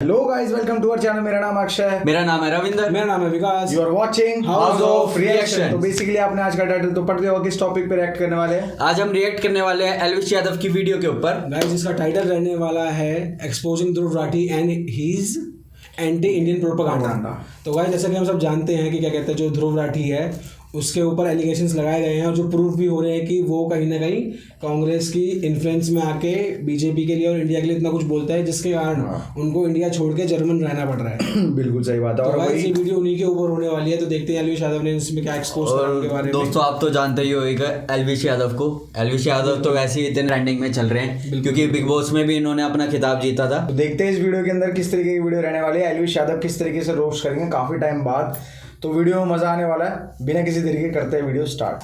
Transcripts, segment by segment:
Hello guys, welcome to our channel. मेरा नाम अक्षय है। मेरा नाम है रविंदर। मेरा नाम है Vikas. You are watching House of Reaction. तो बेसिकली आपने आज का टाइटल तो पढ़ लिया होगा, किस टॉपिक पे रिएक्ट करने वाले हैं। आज हम रिएक्ट करने वाले हैं एल्विश यादव की वीडियो के ऊपर। गाइस, इसका टाइटल रहने वाला है exposing Dhruv Rathee and his anti Indian propaganda. तो गाइस, जैसा कि हम सब जानते हैं कि क्या कहते हैं, जो ध्रुव राठी है उसके ऊपर एलिगेशंस लगाए गए हैं और जो प्रूफ भी हो रहे हैं कि वो कहीं ना कहीं कांग्रेस की इन्फ्लुएंस में आके बीजेपी के लिए और इंडिया के लिए इतना कुछ बोलता है, जिसके कारण उनको इंडिया छोड़ के जर्मन रहना पड़ रहा है। बिल्कुल सही बात है। और और गाइस, ये वीडियो उन्हीं के ऊपर होने वाली है, तो देखते हैं एल्विश यादव ने इसमें क्या एक्सपोज करा उनके बारे में। दोस्तों, आप तो जानते ही होगा एल्विश यादव को। एल्विश यादव तो वैसे ही इतने ट्रेंडिंग में चल रहे हैं क्योंकि बिग बॉस में भी इन्होंने अपना खिताब जीता था। तो देखते हैं इस वीडियो के अंदर किस तरीके की वीडियो रहने वाली है। एल्विश यादव किस तरीके से रोस्ट करेंगे काफी टाइम बाद, तो वीडियो में मजा आने वाला है। बिना किसी तरीके करते हैं वीडियो स्टार्ट।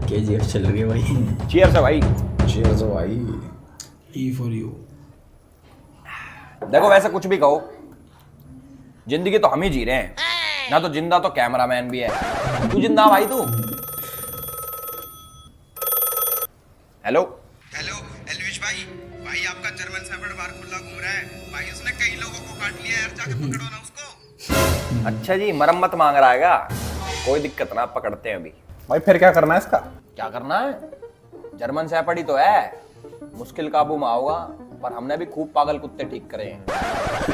केजीएफ चल रही है भाई। चीयर्स है भाई। चीयर्स भाई। E for you. देखो, वैसे कुछ भी कहो, जिंदगी तो हम ही जी रहे हैं ना। तो जिंदा तो कैमरामैन भी है। तू जिंदा भाई तू। हेलो हेलो एल्विश भाई। भाई आपका जर्मन शेफर्ड बाहर खुला घूम रहा है भाई। उसने कई लोगों को काट लिया यार, जाके पकड़ो ना उसको। अच्छा जी, मरम्मत मांग रहा हैगा। कोई दिक्कत ना, पकड़ते हैं अभी। भाई फिर क्या करना है इसका? क्या करना है? जर्मन शेफर्ड ही तो है, मुश्किल काबू में आओगा। पर हमने भी खूब पागल कुत्ते ठीक करे हैं।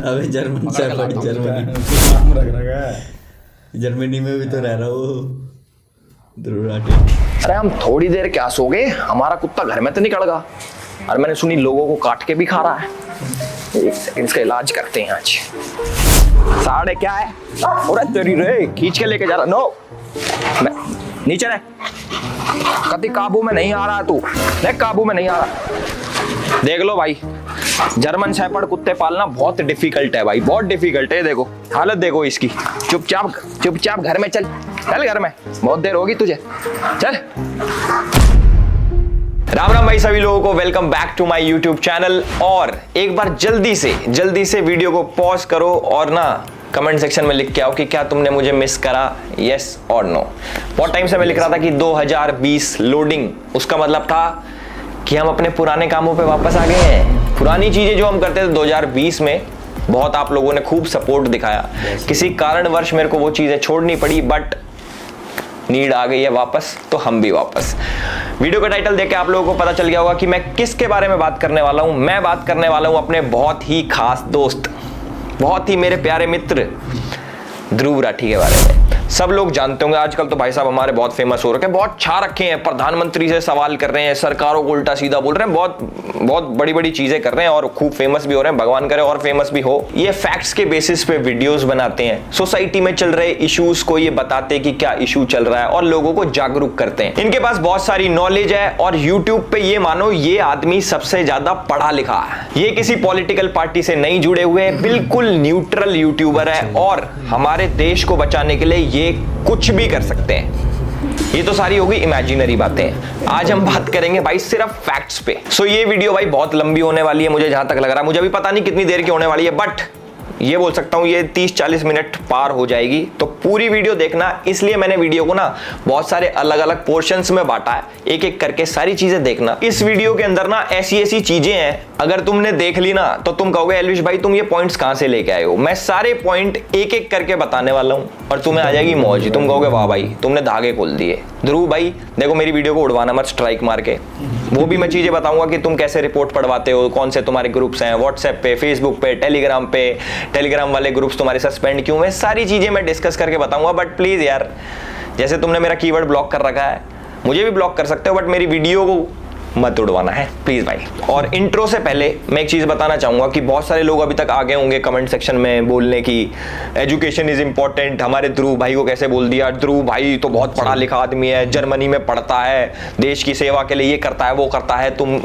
अबे जर्मन शेफर्ड नाम रख रखा है। जर्मनी में भी तो रह रहा हो ध्रुव राठी। अरे हम थोड़ी देर क्या सो गए, हमारा कुत्ता घर में तो निकल गया। और मैंने सुनी लोगों को काट के भी खा रहा है। एक सेकंड, इसका इलाज करते हैं आज। साढ़े क्या है? अरे तेरी रे, खींच के लेके जा रहा। नो, नीचे रह। कभी काबू में नहीं आ रहा तू। नहीं, काबू में नहीं आ रहा। देख लो भाई, जर्मन शेफर्ड कुत्ते पालना बहुत डिफिकल्ट है भाई, बहुत डिफिकल्ट है। देखो हालत देखो इसकी। चुपचाप घर में चल। चल घर में, बहुत देर होगी तुझे। चल। राम राम भाई सभी लोगों को, welcome back to my YouTube channel. और एक बार जल्दी से वीडियो को पॉज करो और ना कमेंट सेक्शन में लिख के आओ कि क्या तुमने मुझे मिस करा, यस और नो। बहुत टाइम से मैं लिख रहा था कि 2020 लोडिंग, उसका मतलब था कि हम अपने पुराने कामों पे वापस आ गए हैं। पुरानी चीजें जो हम करते थे 2020 में, बहुत आप लोगों ने खूब सपोर्ट दिखाया। किसी कारणवश मेरे को वो चीजें छोड़नी पड़ी, बट नीड आ गई है वापस, तो हम भी वापस। वीडियो का टाइटल देख के आप लोगों को पता चल गया होगा कि मैं किसके बारे में बात करने वाला हूं। मैं बात करने वाला हूं अपने बहुत ही खास दोस्त, बहुत ही मेरे प्यारे मित्र ध्रुव राठी के बारे में। सब लोग जानते होंगे, आजकल तो भाई साहब हमारे बहुत फेमस हो रखे हैं, बहुत छा रखे हैं। प्रधानमंत्री से सवाल कर रहे हैं, सरकारों को उल्टा सीधा बोल रहे हैं, बहुत बड़ी चीजें कर रहे हैं और खूब फेमस भी हो रहे हैं। भगवान करे और फेमस भी हो। ये फैक्ट्स के बेसिस पे वीडियोस बनाते हैं, सोसाइटी में चल रहे इश्यूज को ये बताते हैं कि क्या इशू चल रहा है और लोगों को जागरूक करते हैं। इनके पास बहुत सारी नॉलेज है और यूट्यूब पे ये मानो ये आदमी सबसे ज्यादा पढ़ा लिखा है। ये किसी पॉलिटिकल पार्टी से नहीं जुड़े हुए, बिल्कुल न्यूट्रल यूट्यूबर है और हमारे देश को बचाने के लिए ये कुछ भी कर सकते हैं। ये तो सारी होगी इमेजिनरी बातें। आज हम बात करेंगे भाई सिर्फ फैक्ट्स पे। सो ये वीडियो भाई बहुत लंबी होने वाली है, मुझे जहां तक लग रहा है। मुझे अभी पता नहीं कितनी देर की होने वाली है, बट ये बोल सकता हूं ये 30-40 मिनट पार हो जाएगी। तो पूरी वीडियो देखना, इसलिए मैंने वीडियो को ना बहुत सारे अलग अलग पोर्शंस में बांटा है, एक एक करके सारी चीजें देखना। इस वीडियो के अंदर ना ऐसी चीजें हैं, अगर तुमने देख ली ना तो तुम कहोगे एल्विश भाई तुम ये पॉइंट्स कहां से लेके आए हो। मैं सारे पॉइंट एक एक करके बताने वाला हूं और तुम्हें आ जाएगी मौज। तुम कहोगे वाह भाई तुमने धागे खोल दिए। ध्रुव भाई देखो, मेरी वीडियो को उड़वाना मत स्ट्राइक मार के। वो भी मैं चीजें बताऊंगा कि तुम कैसे रिपोर्ट पढ़वाते हो, कौन से तुम्हारे ग्रुप्स हैं व्हाट्सएप पे, फेसबुक पे, टेलीग्राम वाले ग्रुप्स तुम्हारे सस्पेंड क्यों है, सारी चीजें मैं डिस्कस करके बताऊंगा। बट प्लीज यार, जैसे तुमने मेरा कीवर्ड ब्लॉक कर रखा है, मुझे भी ब्लॉक कर सकते हो, बट मेरी वीडियो को मत उड़वाना है प्लीज भाई। और इंट्रो से पहले मैं एक चीज बताना चाहूंगा कि बहुत सारे लोग अभी तक आगे होंगे कमेंट सेक्शन में बोलने की एजुकेशन इज इंपॉर्टेंट। हमारे ध्रुव भाई को कैसे बोल दिया, ध्रुव भाई तो बहुत पढ़ा लिखा आदमी है, जर्मनी में पढ़ता है, देश की सेवा के लिए ये करता है वो करता है, तुम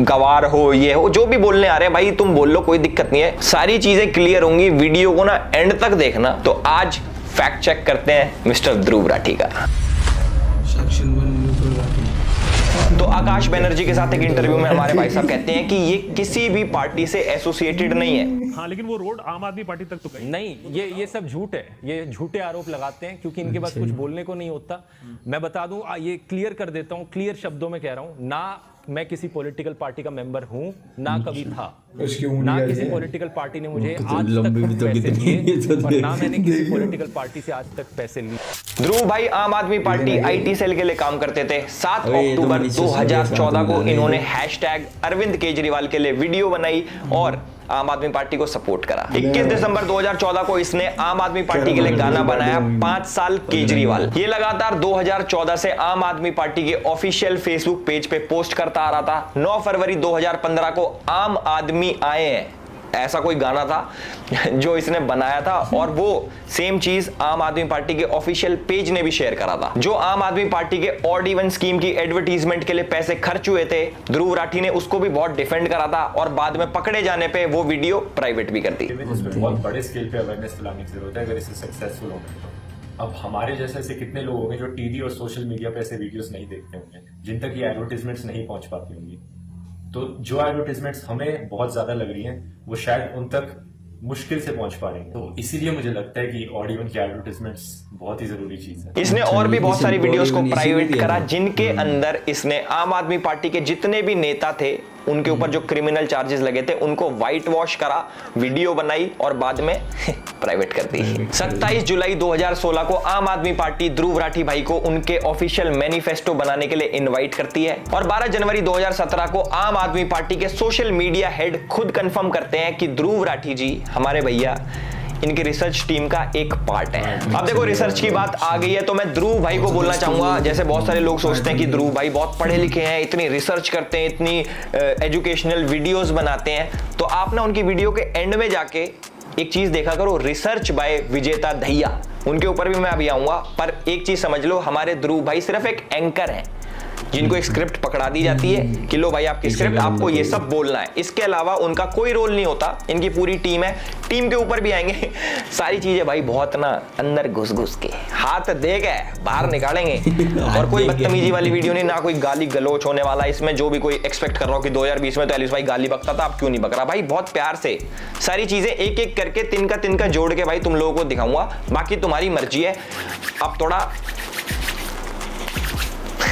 गवार हो, ये हो, जो भी बोलने आ रहे हैं भाई तुम बोल लो, कोई दिक्कत नहीं है। सारी चीजें क्लियर होंगी, वीडियो को ना एंड तक देखना। तो आज फैक्ट चेक करते हैं मिस्टर ध्रुव राठी का। सेक्शन 1 ध्रुव राठी। तो आकाश बनर्जी के साथ एक इंटरव्यू में हमारे भाई साहब कहते हैं कि ये किसी भी पार्टी से एसोसिएटेड नहीं है। हाँ, लेकिन वो रोड आम आदमी पार्टी तक तो गई नहीं, ये सब झूठ है, ये झूठे आरोप लगाते हैं क्योंकि इनके पास कुछ बोलने को नहीं होता। मैं बता दूं, ये क्लियर कर देता हूं, क्लियर शब्दों में कह रहा हूं, ना मैं किसी पॉलिटिकल पार्टी का मेंबर हूं, ना कभी था, ना किसी पॉलिटिकल पार्टी ने मुझे आज तक पैसे दिए और ना मैंने किसी पॉलिटिकल पार्टी से आज तक पैसे लिए। ध्रुव भाई आम आदमी पार्टी आईटी सेल के लिए काम करते थे। 7 अक्टूबर 2014 को इन्होंने हैशटैग अरविंद केजरीवाल के लिए वीडियो बनाई और आम आदमी पार्टी को सपोर्ट करा। 21 दिसंबर 2014 को इसने आम आदमी पार्टी के लिए गाना बनाया 5 साल केजरीवाल। ये लगातार 2014 से आम आदमी पार्टी के ऑफिशियल फेसबुक पेज पे पोस्ट करता आ रहा था। 9 फरवरी 2015 को आम आदमी आए हैं, ऐसा कोई गाना था जो इसने बनाया था और वो सेम चीज आम आदमी पार्टी के ऑफिशियल पेज ने भी शेयर करा था। जो आम आदमी पार्टी के ऑड इवन स्कीम की एडवर्टीजमेंट के लिए पैसे खर्च हुए थे, ध्रुव राठी ने उसको भी बहुत डिफेंड करा था और बाद में पकड़े जाने पे वो वीडियो प्राइवेट भी कर दी। बहुत बड़े स्केल पे अवेयरनेस फैलाने की जरूरत है अगर इसे सक्सेसफुल होना तो। अब हमारे जैसे ऐसे कितने लोग होंगे जो टीवी और सोशल मीडिया पे ऐसे वीडियोस नहीं देखते होंगे, जिन तक ये एडवर्टीजमेंट्स नहीं पहुंच पाती होंगी। तो जो एडवर्टीजमेंट्स हमें बहुत ज्यादा लग रही हैं वो शायद उन तक मुश्किल से पहुंच पा रही हैं। तो इसीलिए मुझे लगता है कि ऑड इवन की एडवर्टीजमेंट्स बहुत ही जरूरी चीज है। इसने और भी बहुत सारी वीडियोस को प्राइवेट करा जिनके अंदर इसने आम आदमी पार्टी के जितने भी नेता थे उनके ऊपर जो क्रिमिनल चार्जेस लगे थे उनको व्हाइट वॉश करा, वीडियो बनाई और बाद में प्राइवेट कर दी। 27 जुलाई 2016 को आम आदमी पार्टी ध्रुव राठी भाई को उनके ऑफिशियल मैनिफेस्टो बनाने के लिए इनवाइट करती है और 12 जनवरी 2017 को आम आदमी पार्टी के सोशल मीडिया हेड खुद कंफर्म करते हैं कि ध्रुव राठी जी हमारे भैया इनके रिसर्च टीम का एक पार्ट है। अब देखो रिसर्च की बात आ गई है तो मैं ध्रुव भाई को बोलना चाहूंगा, जैसे बहुत सारे लोग सोचते हैं कि ध्रुव भाई बहुत पढ़े लिखे हैं, इतनी रिसर्च करते हैं, इतनी एजुकेशनल वीडियोस बनाते हैं, तो आप ना उनकी वीडियो के एंड में जाके एक चीज देखा करो, रिसर्च बाय विजेता दहिया, उनके ऊपर भी मैं अभी आऊंगा। पर एक चीज समझ लो, हमारे ध्रुव भाई सिर्फ एक एंकर हैं जिनको एक स्क्रिप्ट पकड़ा दी जाती है कि लो भाई आपकी स्क्रिप्ट, आपको ये सब बोलना है, इसके अलावा उनका कोई रोल नहीं होता। इनकी पूरी टीम है, टीम के ऊपर भी आएंगे सारी चीजें भाई बहुत ना अंदर घुस घुस के हाथ दे के बाहर निकालेंगे और कोई बदतमीजी वाली वीडियो नहीं, ना कोई गाली गलोच होने वाला इसमें। जो भी कोई एक्सपेक्ट कर रहा हो कि 2020 में तो एलिस भाई गाली बकता था, अब क्यों नहीं बक रहा, भाई बहुत प्यार से सारी चीजें एक एक करके तिनका तिनका जोड़ के भाई तुम लोगों को दिखाऊंगा, बाकी तुम्हारी मर्जी है। अब थोड़ा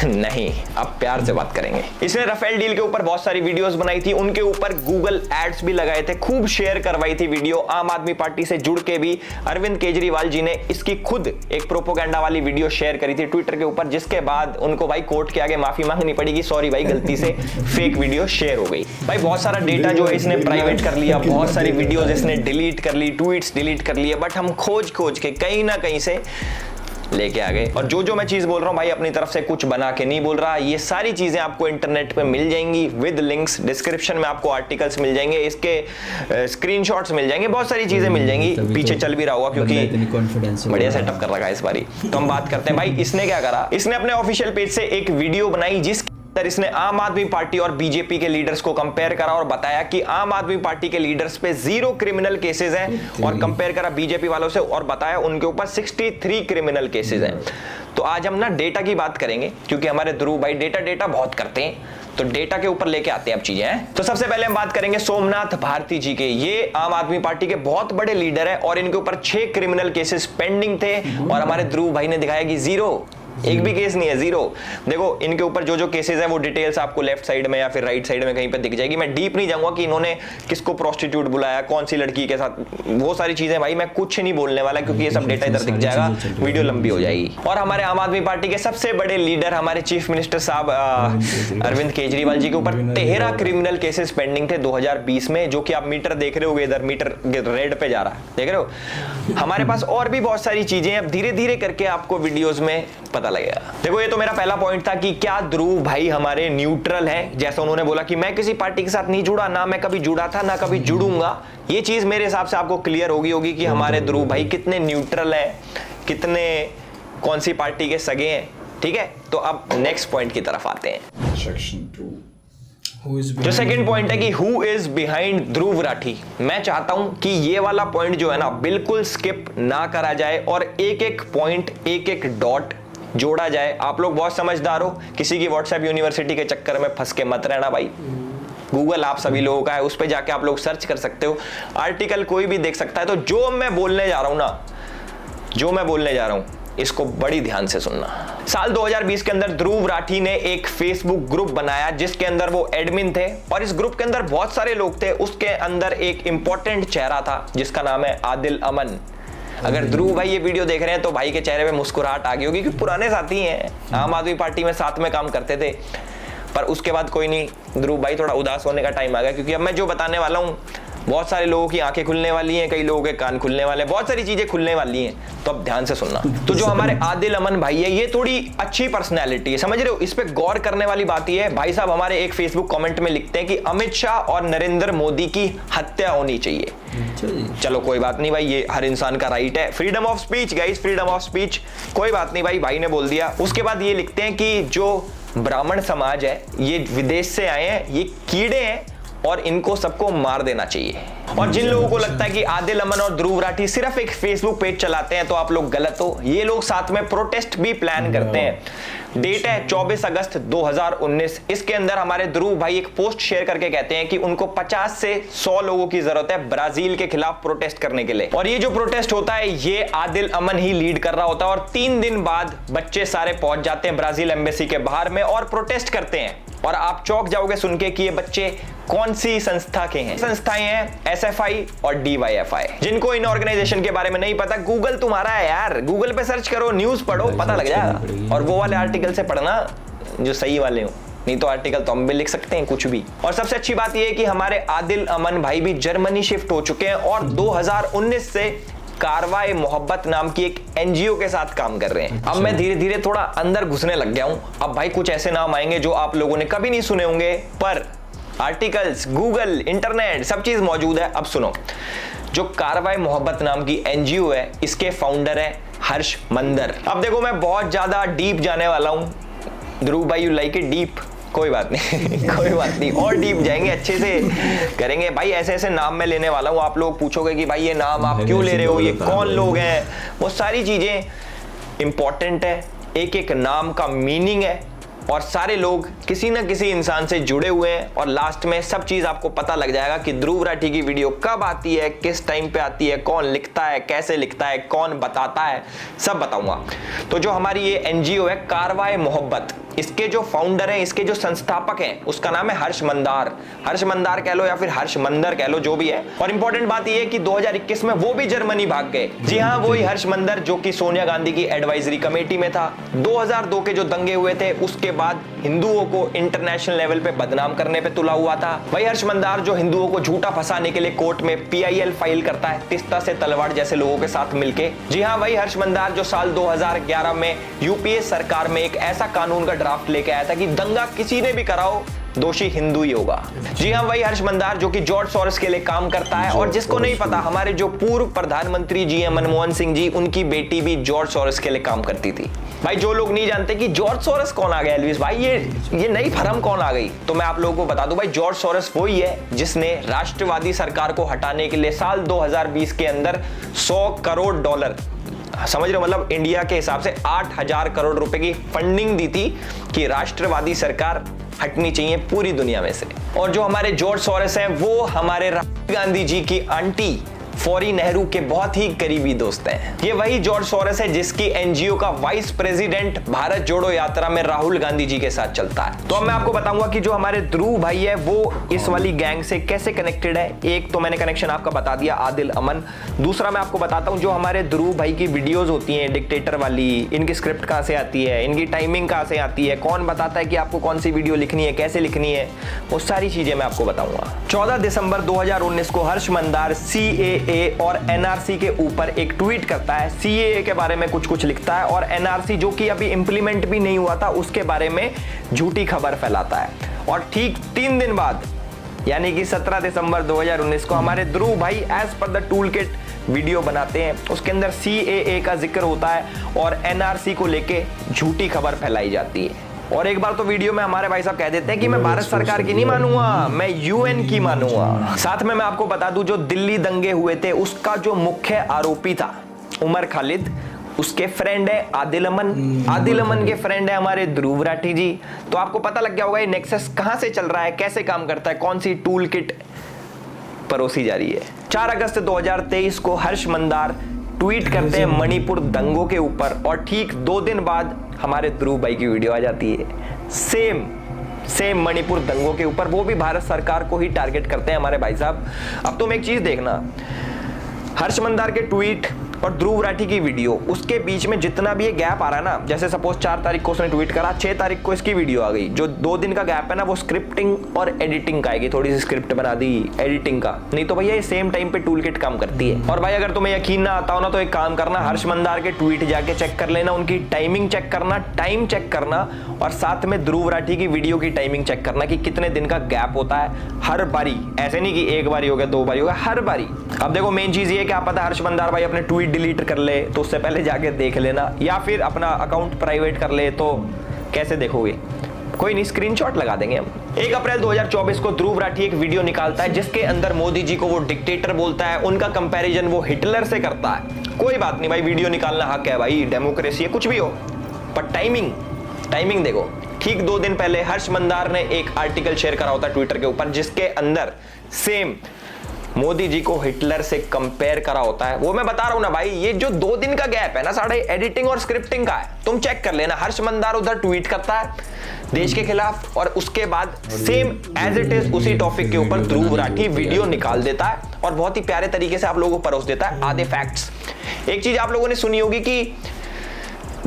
नहीं, अब प्यार से बात करेंगे। इसने राफेल डील के ऊपर बहुत सारी वीडियोस बनाई थी, उनके ऊपर गूगल एड्स भी लगाए थे, खूब शेयर करवाई थी वीडियो। आम आदमी पार्टी से जुड़ के भी अरविंद केजरीवाल जी ने इसकी खुद एक प्रोपोगेंडा वाली वीडियो शेयर करी थी ट्विटर के ऊपर, जिसके बाद उनको भाई कोर्ट के आगे माफी मांगनी पड़ी कि सॉरी भाई गलती से फेक वीडियो शेयर हो गई। भाई बहुत सारा डेटा जो है इसने प्राइवेट कर लिया, बहुत सारी वीडियोस इसने डिलीट कर ली, ट्वीट्स डिलीट कर लिए, बट हम खोज खोज के कहीं ना कहीं से लेके आ गए। और जो मैं चीज बोल रहा हूं भाई अपनी तरफ से कुछ बना के नहीं बोल रहा, ये सारी चीजें आपको इंटरनेट पे मिल जाएंगी विद लिंक्स, डिस्क्रिप्शन में आपको आर्टिकल्स मिल जाएंगे, इसके स्क्रीनशॉट्स मिल जाएंगे, बहुत सारी चीजें मिल जाएंगी, पीछे चल भी रहा होगा क्योंकि बढ़िया सेटअप कर रखा है इस बारी। तो हम बात करते हैं भाई इसने क्या करा। इसने अपने ऑफिशियल पेज से एक वीडियो बनाई जिस इसने आम आदमी पार्टी और बीजेपी के लीडर्स को कंपेयर करा और बताया कि आम आदमी पार्टी के लीडर्स पे 0 क्रिमिनल केसेस हैं और कंपेयर करा बीजेपी वालों से और बताया उनके ऊपर 63 क्रिमिनल केसेस हैं। तो आज हम ना डेटा की बात करेंगे क्योंकि हमारे ध्रुव भाई डेटा बहुत करते हैं, तो डेटा के ऊपर लेके आते हैं अब चीजें हैं। तो सबसे पहले हम बात करेंगे सोमनाथ भारती जी के। ये आम आदमी पार्टी के बहुत बड़े लीडर है और इनके ऊपर 6 क्रिमिनल केसेस पेंडिंग थे और हमारे ध्रुव भाई ने दिखाया कि 0, एक भी केस नहीं है, 0। देखो इनके ऊपर जो केसेस है वो डिटेल्स आपको लेफ्ट साइड में या फिर राइट साइड में कहीं पे दिख जाएगी। मैं डीप नहीं जाऊंगा कि इन्होंने किसको प्रोस्टिट्यूट बुलाया, कौन सी लड़की के साथ, वो सारी चीजें भाई मैं कुछ नहीं बोलने वाला क्योंकि ये सब डेटा इधर दिख जाएगा, वीडियो लंबी हो जाएगी। और हमारे आम आदमी पार्टी के सबसे बड़े लीडर हमारे चीफ मिनिस्टर साहब अरविंद केजरीवाल जी के ऊपर 13 क्रिमिनल केसेस पेंडिंग थे 2020 में, जो कि आप मीटर देख रहे होगे, इधर मीटर रेड पे जा रहा है, देख रहे हो। हमारे पास और भी बहुत सारी चीजें अब धीरे धीरे करके आपको वीडियोस में पता लगेगा। देखो ये तो मेरा पहला पॉइंट था कि क्या ध्रुव भाई हमारे न्यूट्रल हैं, जैसा उन्होंने बोला कि मैं किसी पार्टी के साथ नहीं जुड़ा, ना मैं कभी जुड़ा था ना कभी जुड़ूंगा। ये चीज मेरे हिसाब से आपको क्लियर होगी कि हमारे ध्रुव भाई कितने न्यूट्रल हैं, कितने कौन सी पार्टी के सगे हैं, ठीक है। तो अब नेक्स्ट पॉइंट की तरफ आते हैं। सेक्शन 2 जो सेकंड पॉइंट है कि who is behind Dhruv Rathee. मैं चाहता हूं कि ये वाला पॉइंट जो है ना बिल्कुल स्किप ना करा जाए और एक एक पॉइंट, एक एक डॉट जोड़ा जाए। आप लोग बहुत समझदार हो, किसी की व्हाट्सएप यूनिवर्सिटी के चक्कर में फंस के मत रहना भाई। गूगल आप सभी लोगों का है, उस पर जाके आप लोग सर्च कर सकते हो, आर्टिकल कोई भी देख सकता है। तो जो मैं बोलने जा रहा हूं ना, जो मैं बोलने जा रहा हूं, इसको बड़ी ध्यान से सुनना। साल 2020 के अंदर ध्रुव राठी ने एक फेसबुक ग्रुप बनाया जिसके अंदर वो एडमिन थे और इस ग्रुप के अंदर बहुत सारे लोग थे। उसके अंदर एक इंपॉर्टेंट चेहरा था जिसका नाम है आदिल अमन। अगर ध्रुव भाई ये वीडियो देख रहे हैं तो भाई के चेहरे पे मुस्कुराहट आ गई होगी, क्योंकि पुराने साथी हैं, आम आदमी पार्टी में साथ में काम करते थे। पर उसके बाद कोई नहीं, ध्रुव भाई थोड़ा उदास होने का टाइम आ गया, क्योंकि अब मैं जो बताने वाला हूँ बहुत सारे लोगों की आंखें खुलने वाली हैं, कई लोगों के कान खुलने वाले हैं, बहुत सारी चीजें खुलने वाली हैं। तो अब ध्यान से सुनना। तो जो हमारे आदिल अमन भाई है, ये थोड़ी अच्छी पर्सनैलिटी है, समझ रहे हो। इस पे गौर करने वाली बात ये है, भाई साहब हमारे एक फेसबुक कमेंट में लिखते हैं कि अमित शाह और नरेंद्र मोदी की हत्या होनी चाहिए। चलो कोई बात नहीं भाई, ये हर इंसान का राइट है, freedom of speech guys, freedom of speech, कोई बात नहीं भाई ने बोल दिया। उसके बाद ये लिखते हैं कि जो ब्राह्मण समाज है ये विदेश से आए हैं, ये कीड़े हैं और इनको सबको मार देना चाहिए। और जिन लोगों को लगता है कि आदिल अमन और ध्रुव राठी सिर्फ एक फेसबुक पेज चलाते हैं तो आप लोग गलत हो। ये लोग साथ में प्रोटेस्ट भी प्लान करते हैं। डेट है 24 अगस्त 2019। इसके अंदर हमारे ध्रुव भाई एक पोस्ट शेयर करके कहते हैं कि उनको 50 से 100 लोगों की जरूरत है ब्राजील के खिलाफ प्रोटेस्ट करने के लिए। और ये जो प्रोटेस्ट होता है ये आदिल अमन ही लीड कर रहा होता है। और 3 दिन बाद बच्चे सारे पहुंच जाते हैं ब्राजील एम्बेसी के बाहर में और प्रोटेस्ट करते हैं। और आप चौंक जाओगे सुन के कि ये बच्चे कौन सी संस्था के हैं। संस्थाएं हैं SFI और DYFI। जिनको इन ऑर्गेनाइजेशन के बारे में नहीं पता, गूगल तुम्हारा है यार, गूगल पे सर्च करो, न्यूज पढ़ो, पता लग जाएगा। और वो वाले आर्टिकल से पढ़ना जो सही वाले हो, नहीं तो आर्टिकल तो हम भी लिख सकते हैं कुछ भी। और सबसे अच्छी बात यह है कि हमारे आदिल अमन भाई भी जर्मनी शिफ्ट हो चुके हैं और 2019 से कारवाए मोहब्बत नाम की एक NGO के साथ काम कर रहे हैं। अब मैं धीरे धीरे थोड़ा अंदर घुसने लग गया हूं। अब भाई कुछ ऐसे नाम आएंगे जो आप लोगों ने कभी नहीं सुने होंगे, पर आर्टिकल्स, गूगल, इंटरनेट सब चीज मौजूद है। अब सुनो, जो कारवाए मोहब्बत नाम की NGO है, इसके फाउंडर है हर्ष मंदर। अब देखो मैं बहुत ज्यादा डीप जाने वाला हूं। ध्रुव भाई यू लाइक इट डीप, कोई बात नहीं कोई बात नहीं, और डीप जाएंगे, अच्छे से करेंगे भाई। ऐसे ऐसे नाम मैं लेने वाला हूँ, आप लोग पूछोगे कि भाई ये नाम आप क्यों ले रहे हो, ये कौन लोग हैं, वो सारी चीजें इंपॉर्टेंट है। एक एक नाम का मीनिंग है और सारे लोग किसी न किसी इंसान से जुड़े हुए हैं। और लास्ट में सब चीज आपको पता लग जाएगा कि ध्रुव राठी की वीडियो कब आती है, किस टाइम पे आती है, कौन लिखता है, कैसे लिखता है, कौन बताता है, सब बताऊंगा। तो जो हमारी ये NGO है कारवाए मोहब्बत, इसके जो फाउंडर हैं, इसके जो संस्थापक हैं, उसका नाम है हर्ष मंदार। हर्ष मंदार कह लो या फिर हर्ष मंदर कह लो, जो भी है। और इंपॉर्टेंट बात यह है कि 2021 में वो भी जर्मनी भाग गए। जी हाँ, वही हर्ष मंदर जो कि सोनिया गांधी की एडवाइजरी कमेटी में था। 2002 के जो दंगे हुए थे उसके बाद हिंदुओं को इंटरनेशनल लेवल पे बदनाम करने पे तुला हुआ था। वही हर्ष मंदार जो हिंदुओं को झूठा फंसाने के लिए कोर्ट में PIL फाइल करता है तिस्ता से तलवाड़ जैसे लोगों के साथ मिलके। जी हाँ, वही हर्ष मंदार जो साल 2011 में UPA सरकार में एक ऐसा कानून का ड्राफ्ट लेके आया था कि दंगा किसी ने भी कराओ दोषी हिंदू ही होगा। जी हाँ, वही हर्ष मंदार जो कि जॉर्ज सोरोस के लिए काम करता है। और जिसको नहीं पता, हमारे जो पूर्व प्रधानमंत्री जी हैं मनमोहन सिंह जी, उनकी बेटी भी जॉर्ज सोरोस के लिए काम करती थी। भाई जो लोग नहीं जानते कि जॉर्ज सोरोस कौन आ गया एल्विस भाई, ये नई फर्म कौन आ गई, तो मैं आप लोगों को बता दूं भाई, जॉर्ज सोरोस वही है जिसने राष्ट्रवादी सरकार को हटाने के लिए साल 2020 के अंदर $100 करोड़, समझ रहे हो, मतलब इंडिया के हिसाब से 8,000 करोड़ रुपए की फंडिंग दी थी कि राष्ट्रवादी सरकार हटनी चाहिए पूरी दुनिया में से। और जो हमारे जॉर्ज सोरोस हैं वो हमारे राहुल गांधी जी की आंटी फौरी नेहरू के बहुत ही करीबी दोस्त हैं। ये वही जॉर्ज सोरोस है जिसकी NGO का वाइस प्रेसिडेंट भारत जोड़ो यात्रा में राहुल गांधी जी के साथ चलता है। तो अब मैं आपको बताऊंगा कि जो हमारे ध्रुव भाई है वो इस वाली गैंग से कैसे कनेक्टेड है। एक तो मैंने कनेक्शन आपका बता दिया, आदिल अमन। दूसरा मैं आपको बताता हूं, जो हमारे ध्रुव भाई की वीडियोज होती हैं डिक्टेटर वाली, इनकी स्क्रिप्ट कहां से आती है, इनकी टाइमिंग कहां से आती है, कौन बताता है कि आपको कौन सी वीडियो लिखनी है, कैसे लिखनी है, वो सारी चीजें मैं आपको बताऊंगा। 14 दिसंबर 2019 को हर्ष मंदार CAA और NRC के ऊपर एक ट्वीट करता है। CAA के बारे में कुछ लिखता है और NRC जो कि अभी इंप्लीमेंट भी नहीं हुआ था उसके बारे में झूठी खबर फैलाता है। और ठीक 3 दिन बाद यानी कि 17 दिसंबर 2019 को हमारे ध्रुव भाई as per the tool kit video बनाते हैं। उसके अंदर CAA का जिक्र होता है और NRC को लेके झूठी खबर फैलाई जाती है। और एक बार तो वीडियो में हमारे भाई साहब कह देते हैं कि मैं भारत सरकार की नहीं मानूंगा, मैं UN की मानूंगा। साथ में मैं आपको बता दूं, जो दिल्ली दंगे हुए थे उसका जो मुख्य आरोपी था उमर खालिद, उसके फ्रेंड है आदिल अमन के फ्रेंड है हमारे ध्रुव राठी जी। तो आपको पता लग गया होगा ये नेक्सस कहां से चल रहा है, कैसे काम करता है, कौन सी टूल किट परोसी जा रही है। 4 अगस्त 2023 को हर्ष मंदार ट्वीट करते हैं मणिपुर दंगों के ऊपर और ठीक 2 दिन बाद हमारे ध्रुव भाई की वीडियो आ जाती है सेम मणिपुर दंगों के ऊपर, वो भी भारत सरकार को ही टारगेट करते हैं हमारे भाई साहब। अब तुम एक चीज देखना, हर्ष मंदार के ट्वीट और ध्रुव राठी की वीडियो, उसके बीच में जितना भी ये गैप आ रहा है ना, जैसे सपोज 4 तारीख को उसने ट्वीट करा, 6 तारीख को इसकी वीडियो आ गई, जो 2 दिन का गैप है ना वो स्क्रिप्टिंग और एडिटिंग का आएगी, थोड़ी सी स्क्रिप्ट बना दी एडिटिंग का, नहीं तो भैया ये सेम टाइम पे टूल किट काम करती है। और भाई अगर तुम्हें यकीन ना आता हो ना तो एक काम करना, हर्ष मंदार के ट्वीट जाके चेक कर लेना, उनकी टाइमिंग चेक करना, टाइम चेक करना, और साथ में ध्रुव राठी की वीडियो की टाइमिंग चेक करना कि कितने दिन का गैप होता है हर बारी, ऐसे नहीं कि एक बारी हो गया 2 बारी हो गया, हर बारी। अब देखो मेन चीज ये क्या पता हर्ष मंदार भाई अपने ट्वीट डिलीट कर ले तो उससे पहले जाके देख लेना, या फिर अपना अकाउंट प्राइवेट कर ले तो कैसे देखोगे, कोई नहीं स्क्रीनशॉट लगा देंगे हम। 1 अप्रैल 2024 को ध्रुव राठी एक वीडियो निकालता है जिसके अंदर मोदी जी को वो डिक्टेटर बोलता है, उनका कंपैरिजन वो हिटलर से करता है। कोई बात नहीं भाई, वीडियो निकालना हक है भाई, डेमोक्रेसी है, कुछ भी हो, पर टाइमिंग देखो। ठीक 2 दिन पहले हर्ष मंदार ने एक आर्टिकल शेयर करा होता है ट्विटर के ऊपर जिसके अंदर सेम मोदी जी को हिटलर से कंपेयर करा होता है। वो मैं बता रहा हूं ना भाई, ये जो 2 दिन का गैप है ना साढ़े एडिटिंग और स्क्रिप्टिंग का है, तुम चेक कर लेना। हर्ष मंदार उधर ट्वीट करता है देश के खिलाफ और उसके बाद सेम एज इट इज उसी टॉपिक के ऊपर ध्रुव राठी वीडियो निकाल देता है और बहुत ही प्यारे तरीके से आप लोगों को परोस देता है आधे फैक्ट्स। एक चीज आप लोगों ने सुनी होगी कि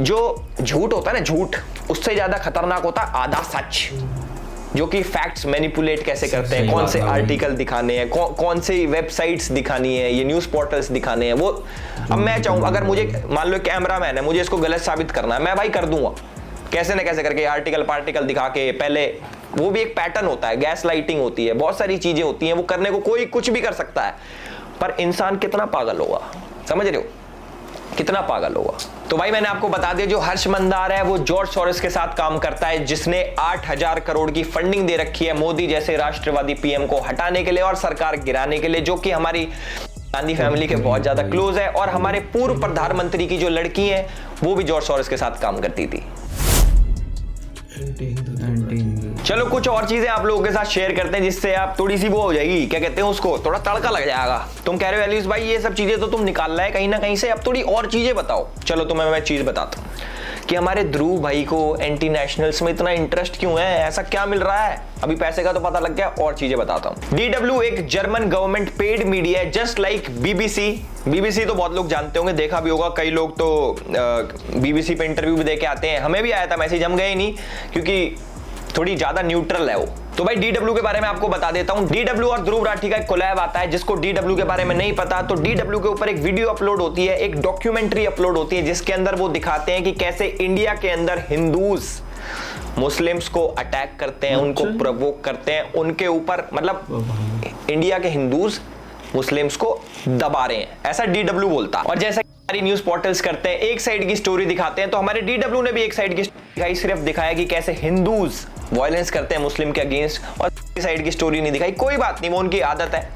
जो झूठ होता है ना, झूठ उससे ज्यादा खतरनाक होता है आधा सच, जो कि फैक्ट्स मैनिपुलेट कैसे करते हैं, कौन से आर्टिकल दिखाने हैं, कौन से वेबसाइट्स दिखानी है, ये न्यूज पोर्टल्स दिखाने हैं। वो अब मैं चाहूँ अगर मुझे मान लो कैमरामैन है, मुझे इसको गलत साबित करना है, मैं भाई कर दूंगा कैसे ना कैसे करके, आर्टिकल पार्टिकल दिखा के। पहले वो भी एक पैटर्न होता है, गैस लाइटिंग होती है, बहुत सारी चीजें होती हैं, वो करने को कोई कुछ भी कर सकता है, पर इंसान कितना पागल होगा, समझ रहे हो, कितना पागल होगा। तो भाई मैंने आपको बता दिया, जो हर्ष मंदार है वो जॉर्ज सोरोस के साथ काम करता है, जिसने 8000 करोड़ की फंडिंग दे रखी है मोदी जैसे राष्ट्रवादी पीएम को हटाने के लिए और सरकार गिराने के लिए, जो कि हमारी गांधी फैमिली के बहुत ज्यादा क्लोज है। और हमारे पूर्व प्रधानमंत्री की जो लड़की है वो भी जॉर्ज सोरोस के साथ काम करती थी। चलो कुछ और चीजें आप लोगों के साथ शेयर करते हैं जिससे आप थोड़ी सी वो हो जाएगी, क्या कहते हैं उसको, थोड़ा तड़का लग जाएगा। तुम कह रहे हो एलिस भाई ये सब चीजें तो तुम निकाल रहा है कहीं ना कहीं से, अब थोड़ी और चीजें बताओ। चलो तुम्हें मैं चीज बताता हूँ कि हमारे ध्रुव भाई को एंटी नेशनल्स में इतना इंटरेस्ट क्यों है, ऐसा क्या मिल रहा है। अभी पैसे का तो पता लग गया, और चीजें बताता हूँ। DW एक जर्मन गवर्नमेंट पेड मीडिया है, जस्ट लाइक BBC तो बहुत लोग जानते होंगे, देखा भी होगा, कई लोग तो BBC पे इंटरव्यू भी दे के आते हैं, हमें भी आया था मैसेज, हम गए नहीं क्योंकि थोड़ी ज्यादा न्यूट्रल है वो। तो भाई DW के बारे में आपको बता देता हूं। DW और ध्रुव राठी का एक कोलैब आता है, जिसको DW के बारे में नहीं पता तो DW के ऊपर एक वीडियो अपलोड होती है, एक डॉक्यूमेंट्री अपलोड होती है, जिसके अंदर वो दिखाते हैं कि कैसे इंडिया के अंदर हिंदूज मुस्लिम्स को अटैक करते हैं, उनको प्रोवोक करते हैं, उनके ऊपर मतलब इंडिया के हिंदूज मुस्लिम्स को दबा रहे हैं, ऐसा DW बोलता है। और जैसा हमारी न्यूज पोर्टल्स करते हैं, एक साइड की स्टोरी दिखाते हैं, तो हमारे DW ने भी एक साइड की दिखाई, सिर्फ दिखाया कि कैसे हिंदूज वायलेंस करते हैं मुस्लिम के अगेंस्ट, और साइड की स्टोरी नहीं दिखाई। कोई बात नहीं, वो उनकी आदत है।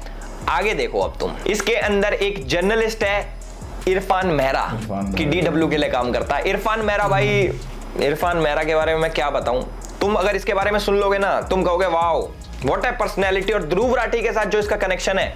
आगे देखो अब तुम, इसके अंदर एक जर्नलिस्ट है इरफान मेहरा की DW के लिए काम करता है। इरफान मेहरा के बारे में मैं क्या बताऊं, तुम अगर इसके बारे में सुन लोगे ना तुम कहोगे वाओ व्हाट ए पर्सनैलिटी। और ध्रुव राठी के साथ जो इसका कनेक्शन है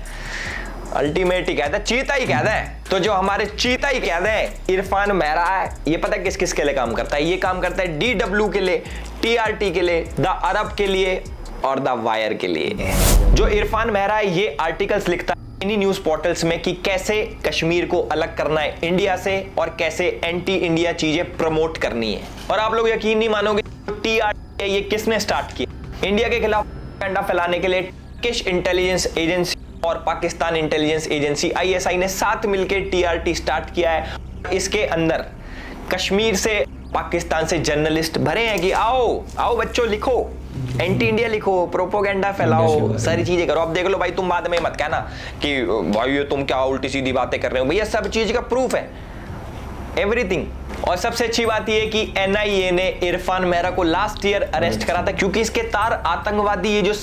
अल्टीमेट ही कहते हैं, चीता ही कहते हैं। तो जो हमारे चीता ही कहते हैं इरफान मेहरा है, ये पता है किस किस के लिए काम करता है, ये काम करता है DW के लिए, TRT के लिए, द अरब के लिए और द वायर के लिए। जो इरफान मेहरा है ये आर्टिकल्स लिखता है इन्हीं न्यूज पोर्टल्स में कि कैसे कश्मीर को अलग करना है इंडिया से और कैसे एंटी इंडिया चीजें प्रमोट करनी है। और आप लोग यकीन नहीं मानोगे, TRT ये किसने स्टार्ट किया इंडिया के खिलाफ प्रोपेगेंडा फैलाने के लिए, टर्किश इंटेलिजेंस एजेंसी और पाकिस्तान इंटेलिजेंस एजेंसी ISI ने साथ मिलकर TRT स्टार्ट किया है। इसके अंदर कश्मीर से पाकिस्तान से जर्नलिस्ट भरे हैं कि आओ बच्चों लिखो, एंटी इंडिया लिखो, प्रोपोगेंडा फैलाओ, सारी चीजें करो। अब देख लो भाई, तुम बाद में मत कहना कि भाई ये तुम क्या उल्टी सीधी बातें कर रहे हो, भैया सब चीज का प्रूफ है। एवरीथिंग। और सबसे अच्छी बात यह है कि एनआईए ने इरफान मेहरा को लास्ट ईयर अरेस्ट करा था क्योंकि इसके तार आतंकवादी ये जो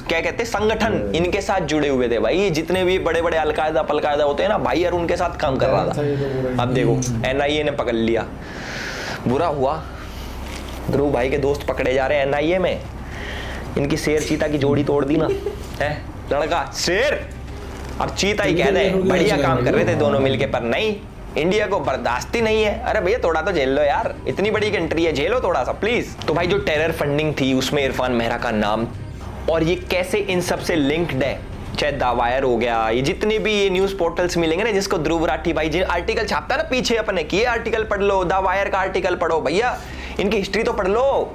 क्या कहते हैं संगठन इनके साथ जुड़े हुए थे भाई। ये जितने भी बड़े बड़े अलकायदा पलकायदा होते हैं ना भाई यार उनके साथ काम कर रहा था। अब देखो एनआईए ने पकड़ लिया, बुरा हुआ ध्रुव भाई के दोस्त पकड़े जा रहे हैं एनआईए में। इनकी शेर चीता की जोड़ी तोड़ दी ना है, लड़का शेर अब चीता ही कह दे। बढ़िया काम कर रहे थे दोनों मिलके, पर नहीं, इंडिया को बर्दाश्त ही नहीं है। अरे भैया थोड़ा तो झेल लो यार, इतनी बड़ी कंट्री है, झेलो थोड़ा सा प्लीज। तो भाई जो टेरर फंडिंग थी उसमें इरफान मेहरा का नाम, और ये कैसे इन सब से लिंक्ड है, चाहे दावायर हो गया, ये जितने भी ये न्यूज पोर्टल्स मिलेंगे ना जिसको ध्रुव राठी भाई जिन आर्टिकल छापता ना पीछे अपने कि ये आर्टिकल पढ़ लो, दावायर का आर्टिकल पढ़ो, भैया इनकी हिस्ट्री तो पढ़ लो।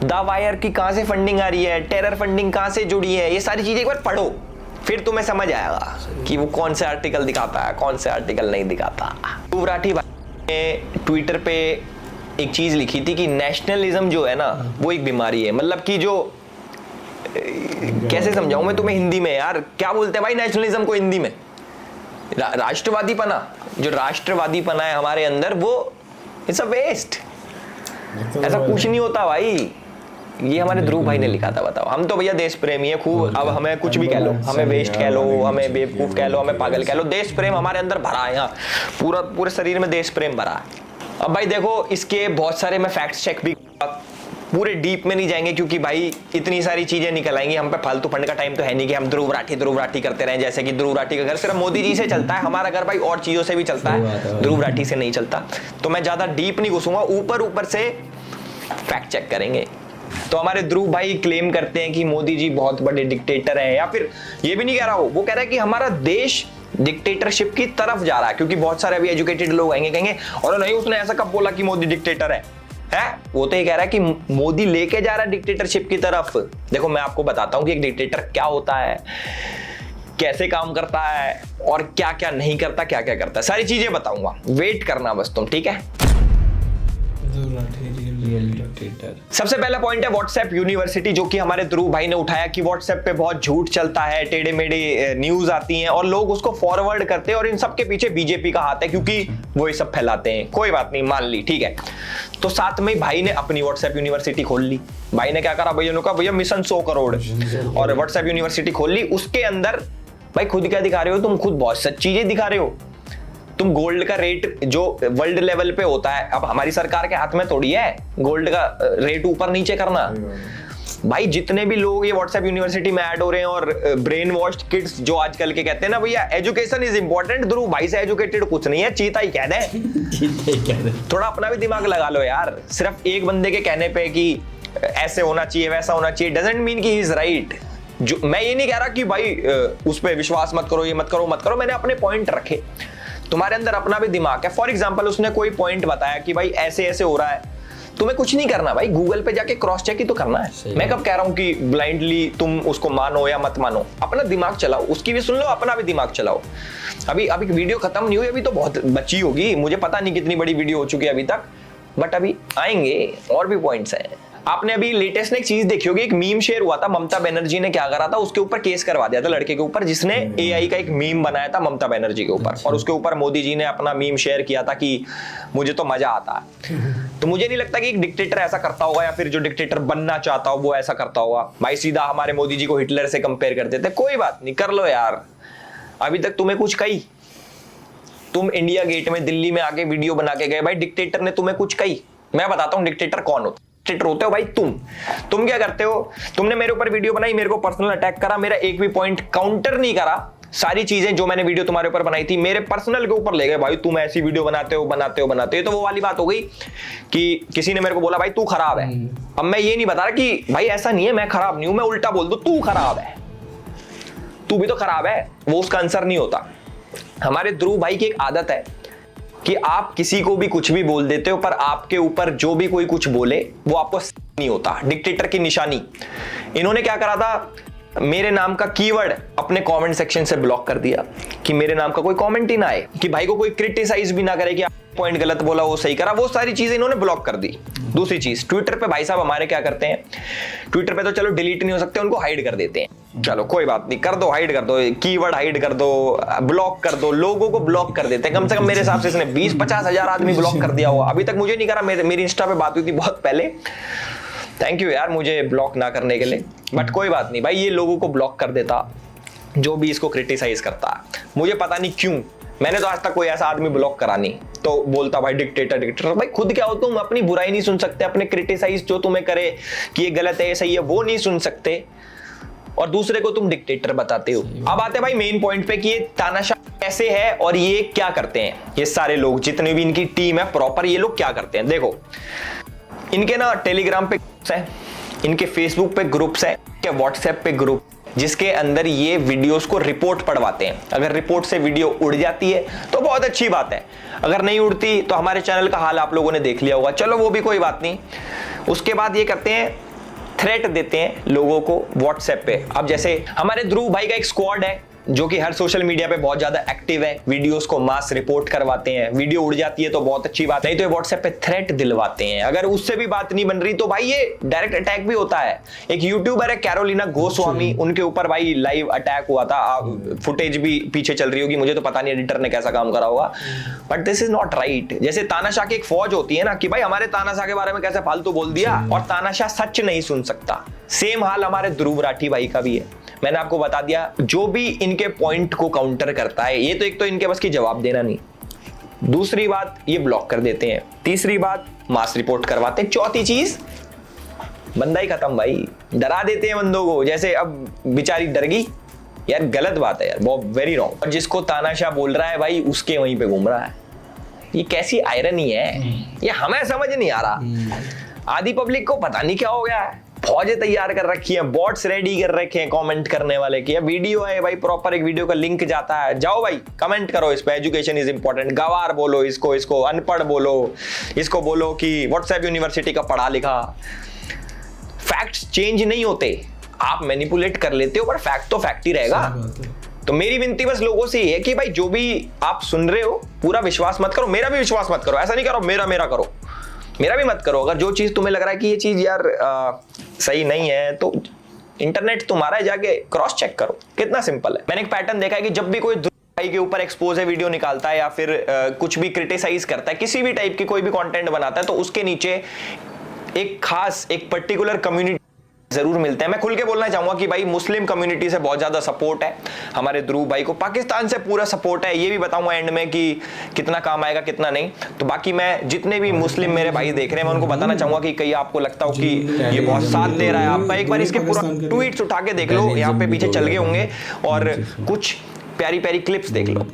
दावायर की कहां से फंडिंग आ रही है, टेरर फंडिंग कहां से जुड़ी है, ये सारी चीजें एक बार पढ़ो, फिर तुम्हें समझ आएगा कि वो कौन से आर्टिकल दिखाता है कौन से आर्टिकल नहीं दिखाता। ध्रुव राठी भाई ने ट्विटर पे एक चीज लिखी थी कि नेशनलिज्म जो है ना वो एक बीमारी है। मतलब कि जो कैसे समझाऊं मैं तुम्हें हिंदी में यार, क्या बोलते हैं भाई नेशनलिज्म को हिंदी में, राष्ट्रवादी पना, जो राष्ट्रवादी पना है हमारे अंदर वो इट्स अ वेस्ट, ऐसा कुछ नहीं होता भाई। ये हमारे ध्रुव भाई ने लिखा था। बताओ, हम तो भैया देश प्रेमी है खूब, अब हमें कुछ भी कह लो, हमें वेस्ट कह लो, हमें बेवकूफ कह लो, हमें पागल कह लो, देश प्रेम हमारे अंदर भरा है, यहाँ पूरे शरीर में देश प्रेम भरा है। अब भाई देखो इसके बहुत सारे मैं फैक्ट्स चेक भी, पूरे डीप में नहीं जाएंगे क्योंकि भाई इतनी सारी चीजें निकल आएंगी, हम पे फालतू फंड का टाइम तो है नहीं कि हम ध्रुव राठी करते रहें। जैसे कि ध्रुव राठी का घर सिर्फ मोदी जी से चलता है, हमारा घर भाई और चीजों से भी चलता है, ध्रुव राठी से नहीं चलता। तो मैं ज्यादा डीप नहीं घुसूंगा, ऊपर से फैक्ट चेक करेंगे। तो हमारे ध्रुव भाई क्लेम करते हैं कि मोदी जी बहुत बड़े डिक्टेटर हैं, या फिर ये भी नहीं कह रहा वो कह रहा है कि हमारा देश डिक्टेटरशिप की तरफ जा रहा है, क्योंकि बहुत सारे अभी एजुकेटेड लोग आएंगे कहेंगे और नहीं उसने ऐसा कब बोला कि मोदी डिक्टेटर है? वो तो ये कह रहा है कि मोदी लेके जा रहा है डिक्टेटरशिप की तरफ। देखो मैं आपको बताता हूं कि एक डिक्टेटर क्या होता है, कैसे काम करता है और क्या क्या नहीं करता, क्या क्या करता है, सारी चीजें बताऊंगा, वेट करना बस तुम, ठीक है। सबसे पहला पॉइंट है व्हाट्सएप यूनिवर्सिटी, जो कि हमारे ध्रुव भाई ने उठाया कि व्हाट्सएप पे बहुत झूठ चलता है, टेढ़े मेढ़े न्यूज आती हैं और लोग उसको फॉरवर्ड करते हैं और इन सब के पीछे बीजेपी का हाथ है क्योंकि वो ये सब फैलाते हैं। कोई बात नहीं, मान ली, ठीक है। तो साथ में भाई ने अपनी व्हाट्सएप यूनिवर्सिटी खोल ली। भाई ने क्या करा भैया ने कहा भैया मिशन 100 करोड़ और व्हाट्सएप यूनिवर्सिटी खोल ली। उसके अंदर भाई खुद क्या दिखा रहे हो तुम, खुद बहुत सच चीजें दिखा रहे हो। तुम गोल्ड का रेट जो वर्ल्ड लेवल पे होता है, अब हमारी सरकार के हाथ में थोड़ी है गोल्ड का रेट ऊपर नीचे करना। भाई जितने भी लोग ये व्हाट्सएप यूनिवर्सिटी में ऐड हो रहे हैं और ब्रेन वॉश्ड किड्स जो आजकल के कहते हैं ना भैया एजुकेशन इज इंपॉर्टेंट, ध्रुव भाई से एजुकेटेड कुछ नहीं है, चीता ही कह दे। थोड़ा अपना भी दिमाग लगा लो यार, सिर्फ एक बंदे के कहने पे कि ऐसे होना चाहिए वैसा होना चाहिए डजंट मीन कि ही इज राइट। जो मैं ये नहीं कह रहा कि भाई उस पर विश्वास मत करो, ये मत करो, मैंने अपने पॉइंट रखे। तुम्हारे अंदर अपना भी दिमाग है। फॉर एग्जाम्पल उसने कोई पॉइंट बताया कि भाई ऐसे ऐसे हो रहा है, तुम्हें कुछ नहीं करना भाई, गूगल पे जाके क्रॉस चेक ही तो करना है। मैं कब कह रहा हूं कि ब्लाइंडली तुम उसको मानो या मत मानो, अपना दिमाग चलाओ, उसकी भी सुन लो, अपना भी दिमाग चलाओ। अभी वीडियो खत्म नहीं हुई, अभी तो बहुत बची होगी, मुझे पता नहीं कितनी बड़ी वीडियो हो चुकी है अभी तक, बट अभी आएंगे और भी पॉइंट्स हैं। आपने अभी लेटेस्ट में एक चीज देखी होगी, एक मीम शेयर हुआ था, ममता बनर्जी ने क्या करा था, उसके ऊपर केस करवा दिया था लड़के के ऊपर जिसने एआई का एक मीम बनाया था ममता बनर्जी के ऊपर, और उसके ऊपर मोदी जी ने अपना मीम शेयर किया था कि मुझे तो मजा आता है। तो मुझे नहीं लगता कि एक डिक्टेटर ऐसा करता होगा या फिर जो डिक्टेटर बनना चाहता हो वो ऐसा करता होगा। भाई सीधा हमारे मोदी जी को हिटलर से कंपेयर कर देते, कोई बात नहीं, कर लो यार। अभी तक तुम्हें कुछ कही? तुम इंडिया गेट में दिल्ली में आके वीडियो बना के गए, भाई डिक्टेटर ने तुम्हें कुछ कही? मैं बताता हूं डिक्टेटर कौन होता। डिक्टेटर होते हो भाई तुम क्या करते हो, तुमने मेरे ऊपर वीडियो बनाई, मेरे को पर्सनल अटैक करा, मेरा एक भी पॉइंट काउंटर नहीं करा, सारी चीजें जो मैंने वीडियो तुम्हारे ऊपर बनाई थी मेरे पर्सनल के ऊपर ले गए, भाई तुम ऐसी वीडियो बनाते हो। तो वो वाली बात हो गई कि किसी ने मेरे को बोला भाई तू खराब है। अब मैं ये नहीं बता रहा कि भाई ऐसा नहीं है मैं खराब नहीं हूं, मैं उल्टा बोल दूं तू खराब है, तू भी तो खराब है, वो उसका आंसर नहीं होता। हमारे ध्रुव भाई की एक आदत है कि आप किसी को भी कुछ भी बोल देते हो, पर आपके ऊपर जो भी कोई कुछ बोले वो आपको नहीं होता। डिक्टेटर की निशानी, इन्होंने क्या करा था, मेरे नाम का कीवर्ड अपने कमेंट सेक्शन से ब्लॉक कर दिया कि मेरे नाम का कोई कमेंट ही ना आए, कि भाई को कोई क्रिटिसाइज भी ना करे कि आप पॉइंट गलत बोला वो सही करा, वो सारी चीजें इन्होंने ब्लॉक कर दी। दूसरी चीज, ट्विटर पे भाई साहब हमारे क्या करते हैं, ट्विटर पे तो चलो डिलीट नहीं हो सकते, उनको हाइड कर देते हैं। चलो कोई बात नहीं, कर दो, हाइड कर दो, कीवर्ड हाइड कर दो, ब्लॉक कर दो, लोगों को ब्लॉक कर देते हैं। कम से कम मेरे हिसाब से इसने 20-50 हजार आदमी ब्लॉक कर दिया हुआ। अभी तक मुझे नहीं करा, मेरी इंस्टा पे बात हुई थी बहुत पहले। थैंक यू यार मुझे ब्लॉक ना करने के लिए, बट कोई बात नहीं भाई, ये लोगों को ब्लॉक कर देता जो भी इसको क्रिटिसाइज करता। मुझे पता नहीं क्यों, मैंने तो आज तक कोई ऐसा आदमी ब्लॉक करा नहीं। तो बोलता भाई डिक्टेटर, भाई खुद क्या हो तुम, अपनी बुराई नहीं सुन सकते, अपने क्रिटिसाइज जो तुम्हें करे कि ये गलत है ये सही है वो नहीं सुन सकते, और दूसरे को तुम डिक्टेटर बताते हो। अब आते भाई मेन पॉइंट पे कि ये तानाशाह कैसे है और ये क्या करते हैं। ये सारे लोग जितने भी इनकी टीम है प्रॉपर, ये लोग क्या करते हैं देखो। इनके ना टेलीग्राम पे ग्रुप्स है, इनके फेसबुक पे ग्रुप्स है, इनके व्हाट्सएप पे ग्रुप, जिसके अंदर ये वीडियोस को रिपोर्ट पढ़वाते हैं। अगर रिपोर्ट से वीडियो उड़ जाती है तो बहुत अच्छी बात है, अगर नहीं उड़ती तो हमारे चैनल का हाल आप लोगों ने देख लिया होगा, चलो वो भी कोई बात नहीं। उसके बाद ये करते हैं थ्रेट देते हैं लोगों को व्हाट्सएप पे। अब जैसे हमारे ध्रुव भाई का एक स्क्वाड है जो कि हर सोशल मीडिया पे बहुत ज्यादा एक्टिव है, वीडियोस को मास रिपोर्ट करवाते हैं, वीडियो उड़ जाती है तो बहुत अच्छी बात, नहीं तो ये व्हाट्सएप पे थ्रेट दिलवाते हैं। अगर उससे भी बात नहीं बन रही तो भाई ये डायरेक्ट अटैक भी होता है। एक यूट्यूबर है कैरोलिना गोस्वामी, उनके ऊपर भाई लाइव अटैक हुआ था, फुटेज भी पीछे चल रही होगी, मुझे तो पता नहीं एडिटर ने कैसा काम करा होगा, but this is not right. जैसे तानाशाह की एक फौज होती है ना कि भाई हमारे तानाशाह के बारे में कैसे फालतू बोल दिया, और तानाशाह सच नहीं सुन सकता। सेम हाल हमारे ध्रुव राठी भाई का भी है। मैंने आपको बता दिया, जो भी इनके पॉइंट को काउंटर करता है, ये तो एक तो इनके बस की जवाब देना नहीं, दूसरी बात ये ब्लॉक कर देते हैं, तीसरी बात मास रिपोर्ट करवाते हैं, चौथी चीज बंदा ही खत्म भाई, डरा देते हैं बंदों को। जैसे अब बेचारी डर गई यार, गलत बात है यार, बहुत वेरी रॉन्ग। और जिसको तानाशाह बोल रहा है भाई उसके वहीं पे घूम रहा है, ये कैसी आयरनी है, ये हमें समझ नहीं आ रहा। आधी पब्लिक को पता नहीं क्या हो गया है, फौजें तैयार कर रखी हैं, बॉट्स रेडी कर रखे हैं कमेंट करने वाले की। वीडियो है भाई, प्रॉपर एक वीडियो का लिंक जाता है, जाओ भाई कमेंट करो इस पे, एजुकेशन इज इंपॉर्टेंट, गवार बोलो इसको अनपढ़ बोलो, इसको बोलो कि व्हाट्सएप यूनिवर्सिटी का पढ़ा लिखा। फैक्ट्स चेंज नहीं होते, आप मैनिपुलेट कर लेते हो, पर फैक्ट तो फैक्ट ही रहेगा। तो मेरी विनती बस लोगों से ये है कि भाई जो भी आप सुन रहे हो पूरा विश्वास मत करो, मेरा भी विश्वास मत करो, ऐसा नहीं करो मेरा करो, मेरा भी मत करो। अगर जो चीज तुम्हें लग रहा है कि ये चीज यार सही नहीं है तो इंटरनेट तुम्हारा है, जाके क्रॉस चेक करो, कितना सिंपल है। मैंने एक पैटर्न देखा है कि जब भी कोई भाई के ऊपर एक्सपोज है वीडियो निकालता है या फिर कुछ भी क्रिटिसाइज करता है, किसी भी टाइप की कोई भी कंटेंट बनाता है, तो उसके नीचे एक पर्टिकुलर कम्युनिटी जरूर मिलते हैं। मैं खुल के बोलना चाहूंगा कि भाई मुस्लिम कम्युनिटी से बहुत ज्यादा सपोर्ट है हमारे ध्रुव भाई को, पाकिस्तान से पूरा सपोर्ट है, ये भी बताऊंगा एंड में कि कितना काम आएगा कितना नहीं। तो बाकी मैं जितने भी मुस्लिम मेरे भाई देख रहे हैं, मैं उनको बताना चाहूंगा कि कहीं आपको लगता हो कि ये बहुत साथ दे रहा है आपका, एक बार इसके पूरा ट्वीट्स उठा के देख लो, यहाँ पे पीछे चल गए होंगे, और कुछ प्यारी प्यारी क्लिप्स देख लो।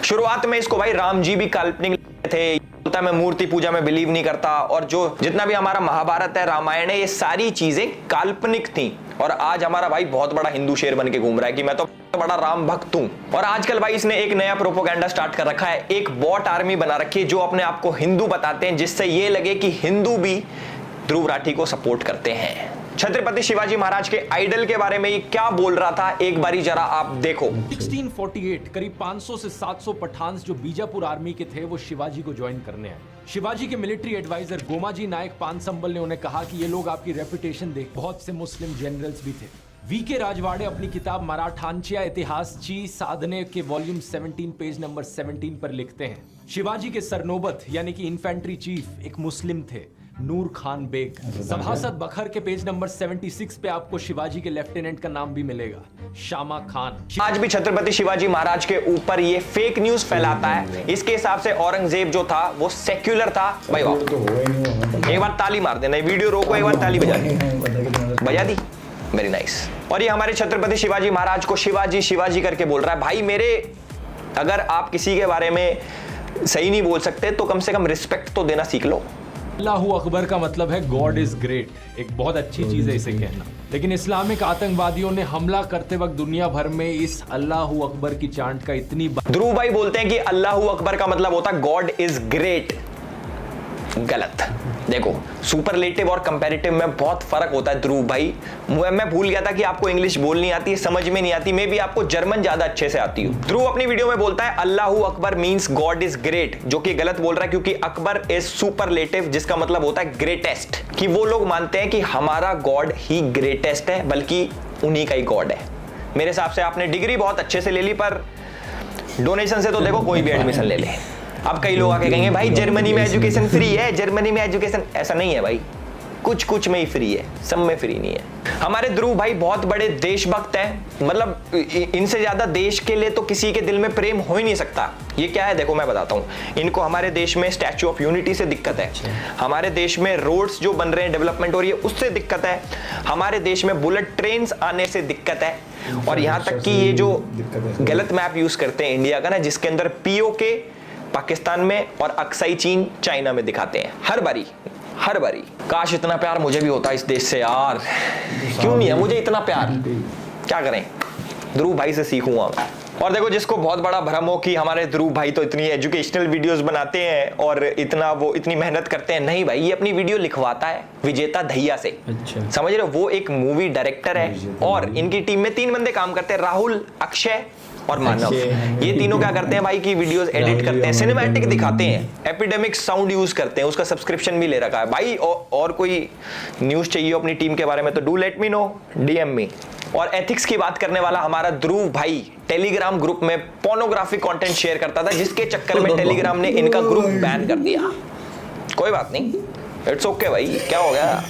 शुरुआत में इसको भाई राम जी भी काल्पनिक थे, बोलता मैं मूर्ति पूजा में बिलीव नहीं करता, और जो जितना भी हमारा महाभारत है, रामायण है, ये सारी चीजें काल्पनिक थी। और आज हमारा भाई बहुत बड़ा हिंदू शेर बन के घूम रहा है कि मैं तो बड़ा राम भक्त हूं। और आजकल भाई इसने एक नया प्रोपोगेंडा स्टार्ट कर रखा है, एक बॉट आर्मी बना रखी है जो अपने आप को हिंदू बताते हैं, जिससे ये लगे कि हिंदू भी ध्रुव राठी को सपोर्ट करते हैं। छत्रपति शिवाजी महाराज के आइडल के बारे में ये क्या बोल रहा था, एक बारी जरा आप देखो। 1648 करीब 500 से 700 पठान जो बीजापुर आर्मी के थे वो शिवाजी को ज्वाइन करने आए। शिवाजी के मिलिट्री एडवाइजर गोमाजी नायक पानसंबल ने उन्हें कहा कि ये लोग आपकी रेपुटेशन देख, बहुत से मुस्लिम जनरल्स भी थे। वीके राजवाड़े अपनी किताब मराठांच्या इतिहासची साधने के वॉल्यूम 17 पेज नंबर 17 पर लिखते हैं, शिवाजी के सरनोबत यानी कि इन्फेंट्री चीफ एक मुस्लिम थे, नूर खान बेग। सभासद बखर के पेज नंबर 76 पे आपको शिवाजी के लेफ्टिनेंट का नाम भी मिलेगा, शामा खान। आज भी छत्रपति शिवाजी महाराज के ऊपर ये फेक न्यूज फैलाता है। इसके हिसाब से औरंगजेब जो था वो सेक्युलर था। भाई वाह, एक बार ताली मार देना, वीडियो रोको, एक बार ताली बजा दी, वेरी नाइस। और ये हमारे छत्रपति शिवाजी महाराज को शिवाजी करके बोल रहा है। भाई मेरे, अगर आप किसी के बारे में सही नहीं बोल सकते तो कम से कम रिस्पेक्ट तो देना सीख लो। अल्लाहू अकबर का मतलब है गॉड इज ग्रेट, एक बहुत अच्छी चीज है इसे कहना, लेकिन इस्लामिक आतंकवादियों ने हमला करते वक्त दुनिया भर में इस अल्लाहू अकबर की चांट का इतनी ध्रुव भाई बोलते हैं कि अल्लाहू अकबर का मतलब होता है गॉड इज ग्रेट, गलत। देखो सुपरलेटिव और कंपैरेटिव में बहुत फर्क होता है ध्रुव भाई। मैं भूल गया था कि आपको इंग्लिश बोलनी आती है, समझ में नहीं आती, मे भी आपको जर्मन ज्यादा अच्छे से आती हो। ध्रुव अपनी वीडियो में बोलता है Allahu Akbar means God is great, जो कि गलत बोल रहा है क्योंकि अकबर इज सुपरलेटिव, जिसका मतलब होता है ग्रेटेस्ट, कि वो लोग मानते हैं कि हमारा गॉड ही ग्रेटेस्ट है, बल्कि उन्हीं का ही गॉड है। मेरे हिसाब से आपने डिग्री बहुत अच्छे से ले ली, पर डोनेशन से तो देखो कोई भी एडमिशन ले ले। अब कई लोग आके कहेंगे भाई जर्मनी में एजुकेशन फ्री है, जर्मनी में एजुकेशन, ऐसा नहीं है भाई, कुछ कुछ में ही फ्री है, सब में फ्री नहीं है। हमारे ध्रुव भाई बहुत बड़े देशभक्त हैं, मतलब इनसे ज्यादा देश के लिए तो किसी के दिल में प्रेम हो ही नहीं सकता। ये क्या है देखो मैं बताता हूँ, इनको हमारे देश में स्टैच्यू ऑफ यूनिटी से दिक्कत है, हमारे देश में रोड्स जो बन रहे हैं डेवलपमेंट हो रही है उससे दिक्कत है, हमारे देश में बुलेट ट्रेन आने से दिक्कत है, और यहाँ तक कि ये जो गलत मैप यूज करते हैं इंडिया का ना, जिसके अंदर पीओके पाकिस्तान में और अक्साई चीन चाइना में दिखाते हैं हर बारी। काश इतना प्यार मुझे भी होता इस देश से यार, क्यों नहीं है मुझे इतना प्यार, क्या करें, ध्रुव भाई से सीखूंगा मैं। और देखो जिसको बहुत बड़ा भ्रम हो कि हमारे ध्रुव भाई तो इतनी एजुकेशनल वीडियोस बनाते हैं और इतनी मेहनत करते हैं, नहीं भाई, ये अपनी वीडियो लिखवाता है विजेता दहिया से। अच्छा। समझ रहे हो, वो एक मूवी डायरेक्टर है और इनकी टीम में 3 बंदे काम करते हैं, राहुल, अक्षय और मानव। ये तीनों क्या करते हैं भाई कि वीडियोस एडिट करते हैं, सिनेमैटिक दिखाते हैं, एपिडेमिक साउंड यूज करते हैं, उसका सब्सक्रिप्शन भी ले रखा है भाई। और कोई न्यूज चाहिए अपनी टीम के बारे में तो do let me know, DM me. और एथिक्स की बात करने वाला हमारा ध्रुव भाई टेलीग्राम ग्रुप में पोर्नोग्राफिक कंटेंट शेयर करता था, जिसके चक्कर में टेलीग्राम ने इनका ग्रुप बैन कर दिया। कोई बात नहीं, इट्स ओके भाई, क्या हो गया।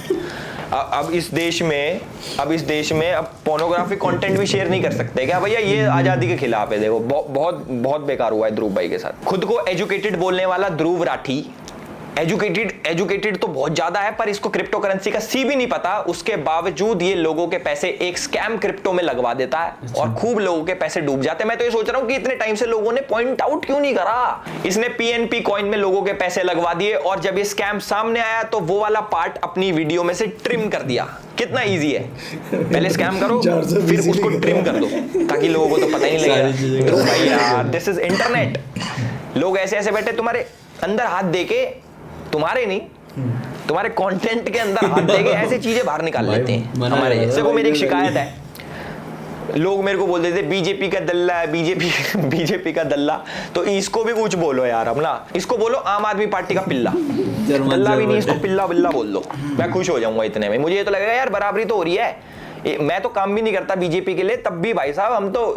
अब इस देश में अब पोर्नोग्राफिक कंटेंट भी शेयर नहीं कर सकते क्या भैया, ये आजादी के खिलाफ है। देखो बहुत बेकार हुआ है ध्रुव भाई के साथ। खुद को एजुकेटेड बोलने वाला ध्रुव राठी, एजुकेटेड तो बहुत ज्यादा है, पर इसको क्रिप्टो करेंसी का सी भी नहीं पता, उसके बावजूद ये लोगों के पैसे एक स्कैम क्रिप्टो में लगवा देता है और खूब लोगों के पैसे डूब जाते हैं। मैं तो ये सोच रहा हूं कि इतने टाइम से लोगों ने पॉइंट आउट क्यों नहीं करा। इसने पीएनपी कॉइन में लोगों के पैसे लगवा दिए और जब ये स्कैम सामने आया तो वो वाला पार्ट अपनी वीडियो में से ट्रिम कर दिया। कितना इजी है, पहले स्कैम करो फिर उसको ट्रिम कर दो ताकि लोगों को तो पता ही नहीं लगेगा। तो भाई यार दिस इज इंटरनेट, लोग ऐसे ऐसे बैठे तुम्हारे अंदर हाथ देके, तुम्हारे नहीं तुम्हारे कंटेंट के अंदर हाथ देके ऐसी चीजें बाहर निकाल लेते हैं हमारे जैसे। को मेरी एक शिकायत है, लोग मेरे को बोल देते बीजेपी का दल्ला है, बीजेपी का दल्ला, तो इसको भी कुछ बोलो यार, हम ना इसको बोलो आम आदमी पार्टी का पिल्ला, दल्ला भी नहीं, इसको पिल्ला बिल्ला बोल दो, मैं खुश हो जाऊंगा इतने में। मुझे ये तो लगेगा यार बराबरी तो हो रही है। मैं तो काम भी नहीं करता बीजेपी के लिए, तब भी भाई साहब हम तो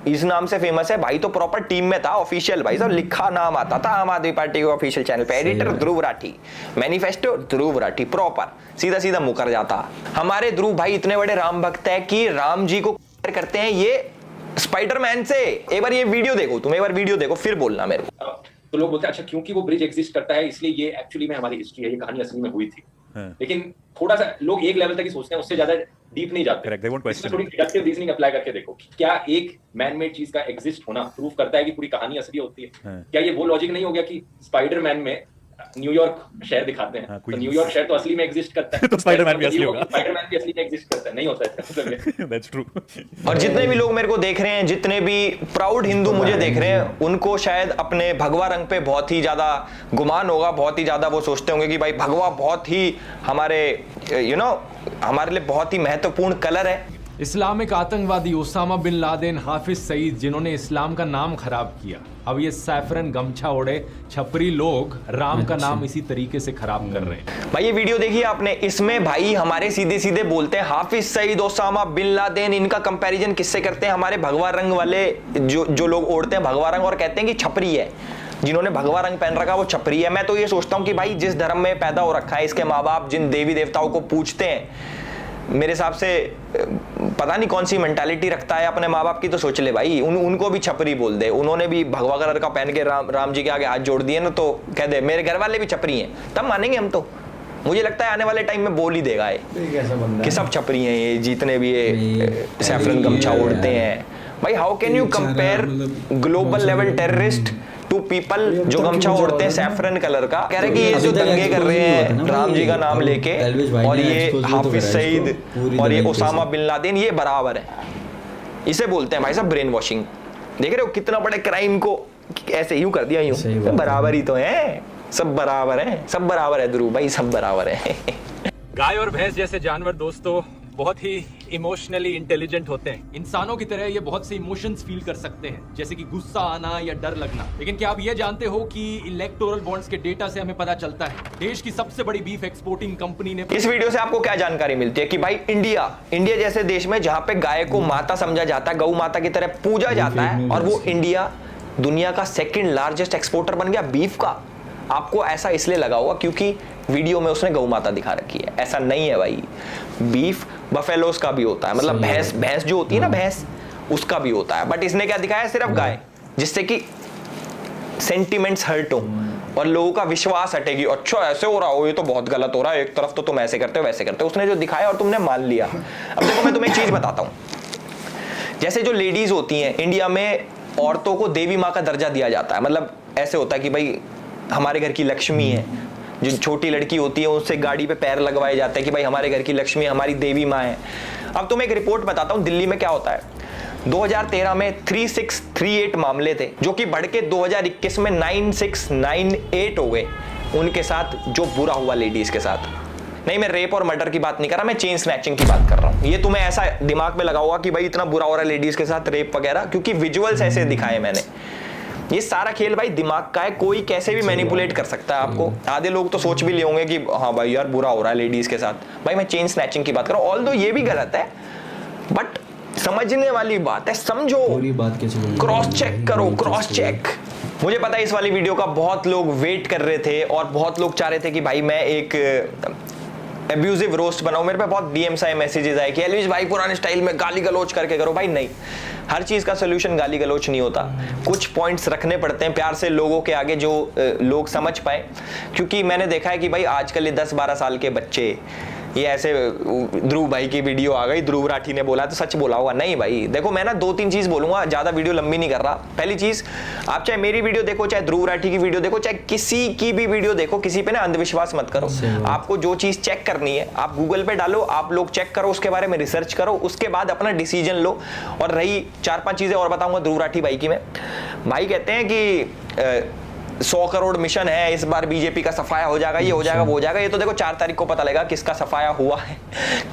इस नाम से फेमस है भाई, तो प्रॉपर टीम में था, ऑफिशियल भाई साहब लिखा नाम आता था आम आदमी पार्टी के ऑफिशियल चैनल पे, editor Dhruv Rathee, manifesto Dhruv Rathee, proper सीधा मुकर जाता। हमारे ध्रुव भाई इतने बड़े राम भक्त है कि राम जी को करते हैं ये स्पाइडरमैन से। एक बार ये वीडियो देखो, तुम एक बार वीडियो देखो फिर बोलना मेरे को। तो लोग बोलते हैं अच्छा क्योंकि वो ब्रिज एग्जिस्ट करता है इसलिए ये एक्चुअली में हमारी हिस्ट्री है, ये कहानी असली में हुई थी। लेकिन थोड़ा सा लोग एक लेवल तक ही सोचते हैं, उससे ज्यादा डीप नहीं जाते। इसमें थोड़ी डिडक्टिव रीजनिंग अप्लाई करके देखो, क्या एक मैन मेड चीज का एग्जिस्ट होना प्रूफ करता है कि पूरी कहानी असली होती है? क्या ये वो लॉजिक नहीं हो गया कि स्पाइडरमैन में न्यूयॉर्क शहर दिखाते हैं, तो न्यूयॉर्क शहर तो असली में एग्जिस्ट करता है, तो स्पाइडरमैन भी असली होगा, स्पाइडरमैन भी असली में एग्जिस्ट करता है? नहीं होता है। That's true. और जितने भी लोग मेरे को देख रहे हैं, जितने भी प्राउड हिंदू मुझे देख रहे हैं, उनको शायद अपने भगवा रंग पे बहुत ही ज्यादा गुमान होगा, बहुत ही ज्यादा वो सोचते होंगे कि भाई भगवा बहुत ही हमारे हमारे लिए बहुत ही महत्वपूर्ण कलर है। इस्लामिक आतंकवादी Osama bin Laden, Hafiz Saeed, जिन्होंने इस्लाम का नाम खराब किया, अब ये सैफरन गमछा ओढ़े छपरी लोग राम का नाम इसी तरीके से खराब कर रहे हैं। भाई ये वीडियो देखिए आपने, इसमें भाई हमारे सीधे सीधे बोलते हैं Hafiz Saeed, Osama bin Laden, इनका कंपैरिजन किससे करते हैं? हमारे भगवा रंग वाले जो लोग ओढ़ते हैं भगवा रंग और कहते हैं कि छपरी है, जिन्होंने भगवा रंग पहन रखा वो छपरी है। मैं तो ये सोचता हूँ कि भाई जिस धर्म में पैदा हो रखा है, इसके माँ बाप जिन देवी देवताओं को पूजते हैं, मेरे हिसाब से पता नहीं कौन सी मेंटालिटी रखता है अपने माँ बाप की, तो सोच ले भाई उनको भी छपरी बोल दे। उन्होंने भी भगवा कलर का पहन के राम जी के आगे हाथ जोड़ दिए ना, तो कह दे मेरे घर वाले भी छपरी हैं, तब मानेंगे हम। तो मुझे लगता है आने वाले टाइम में बोल ही देगा ये कि सब छपरी हैं, ये जितने भी ये सैफरन गमछा ओढ़ते हैं। भाई how can you compare global level terrorist to people जो गमछा ओढ़ते हैं सैफरन कलर का? कह रहे कि ये जो दंगे कर रहे हैं राम जी का नाम लेके, और ये हाफिज सईद और ये ओसामा बिन लादेन, ये बराबर है। इसे बोलते हैं भाई साहब ब्रेन वॉशिंग। देख रहे हो कितना बड़े क्राइम को ऐसे यूं कर दिया, यूं बराबर ही तो है। सब बराबर है ध्रुव भाई, सब बराबर है। गाय और भैंस जैसे जानवर दोस्तों बहुत ही इमोशनली इंटेलिजेंट होते हैं। इंसानों की तरह ये बहुत से इमोशंस फील कर सकते हैं, जैसे कि गुस्सा आना या डर लगना। लेकिन क्या आप ये जानते हो कि इलेक्टोरल बॉन्ड्स के डेटा से हमें पता चलता है देश की सबसे बड़ी बीफ एक्सपोर्टिंग कंपनी ने। इस वीडियो से आपको क्या जानकारी मिलती है कि भाई इंडिया जैसे देश में जहां पे गाय को माता समझा जाता है, गौ माता की तरह पूजा जाता है, और वो इंडिया दुनिया का सेकंड लार्जेस्ट एक्सपोर्टर बन गया बीफ का। आपको ऐसा इसलिए लगा होगा क्योंकि वीडियो में उसने गौ माता दिखा रखी है। ऐसा नहीं है भाई, बीफ बफेलोस का भी होता है, मतलब भैंस जो होती है ना, भैंस उसका भी होता है। बट इसने क्या दिखाया, सिर्फ गाय, जिससे कि सेंटिमेंट्स हर्ट हो और लोगों का विश्वास हटेगी। अच्छा ऐसे हो रहा हो, ये तो बहुत गलत हो रहा है, एक तरफ तो तुम ऐसे करते हो वैसे करते हो। उसने जो दिखाया और तुमने मान लिया। अब देखो मैं तुम्हें एक चीज बताता हूं, जैसे जो लेडीज होती हैं इंडिया में, औरतों को देवी माँ का दर्जा दिया जाता है। मतलब ऐसे होता है कि भाई हमारे घर की लक्ष्मी है, जो छोटी लड़की होती है उससे गाड़ी पे पैर लगवाए जाते हैं कि भाई हमारे घर की लक्ष्मी हमारी देवी माँ है। अब तुम्हें एक रिपोर्ट बताता हूं दिल्ली में क्या होता है। 2013 में 3638 मामले थे, जो कि बढ़ के 2021 में 9698 हो गए उनके साथ जो बुरा हुआ लेडीज के साथ। नहीं, मैं रेप और मर्डर की बात नहीं कर रहा, मैं चेन स्नैचिंग की बात कर रहा हूं। ये तुम्हें ऐसा दिमाग में लगा होगा कि भाई इतना बुरा हो रहा है लेडीज के साथ, रेप वगैरह, क्योंकि विजुअल्स ऐसे दिखाए मैंने। ये सारा खेल भाई दिमाग का है, कोई कैसे भी मैनिपुलेट कर सकता है आपको। आधे लोग तो सोच भी लिए होंगे कि हाँ भाई यार बुरा हो रहा है लेडीज के साथ। भाई मैं चेन स्नैचिंग की बात कर रहा हूं, ऑल्दो ये भी गलत है, बट समझने वाली बात है, समझो, क्रॉस चेक करो, क्रॉस चेक। मुझे पता है इस वाली वीडियो का बहुत लोग वेट कर रहे थे और बहुत लोग चाह रहे थे कि भाई मैं एक एब्यूजिव रोस्ट बनाऊं। मेरे पे बहुत डीएम्स आए, मैसेजेस आए कि एल्विश भाई पुराने स्टाइल में गाली गलोच करके करो। भाई नहीं, हर चीज का सोल्यूशन गाली गलोच नहीं होता। कुछ पॉइंट्स रखने पड़ते हैं प्यार से लोगों के आगे, जो लोग समझ पाए। क्योंकि मैंने देखा है कि भाई आजकल ये 10-12 साल के बच्चे ये ऐसे, ध्रुव भाई की वीडियो आ गई, ध्रुव राठी ने बोला तो सच बोला होगा। नहीं भाई देखो, मैं ना 2-3 चीज बोलूंगा, ज्यादा वीडियो लंबी नहीं कर रहा। पहली चीज, आप चाहे मेरी वीडियो देखो, चाहे ध्रुव राठी की वीडियो देखो, चाहे किसी की भी वीडियो देखो, किसी पे ना अंधविश्वास मत करो। आपको जो चीज चेक करनी है आप गूगल पे डालो, आप लोग चेक करो, उसके बारे में रिसर्च करो, उसके बाद अपना डिसीजन लो। और रही 4-5 चीजें और बताऊंगा ध्रुव राठी भाई की। मैं भाई कहते हैं कि 100 करोड़ मिशन है, इस बार बीजेपी का सफाया हो जाएगा, ये हो जाएगा, वो हो जाएगा। ये तो देखो 4 तारीख को पता लगेगा किसका सफाया हुआ है,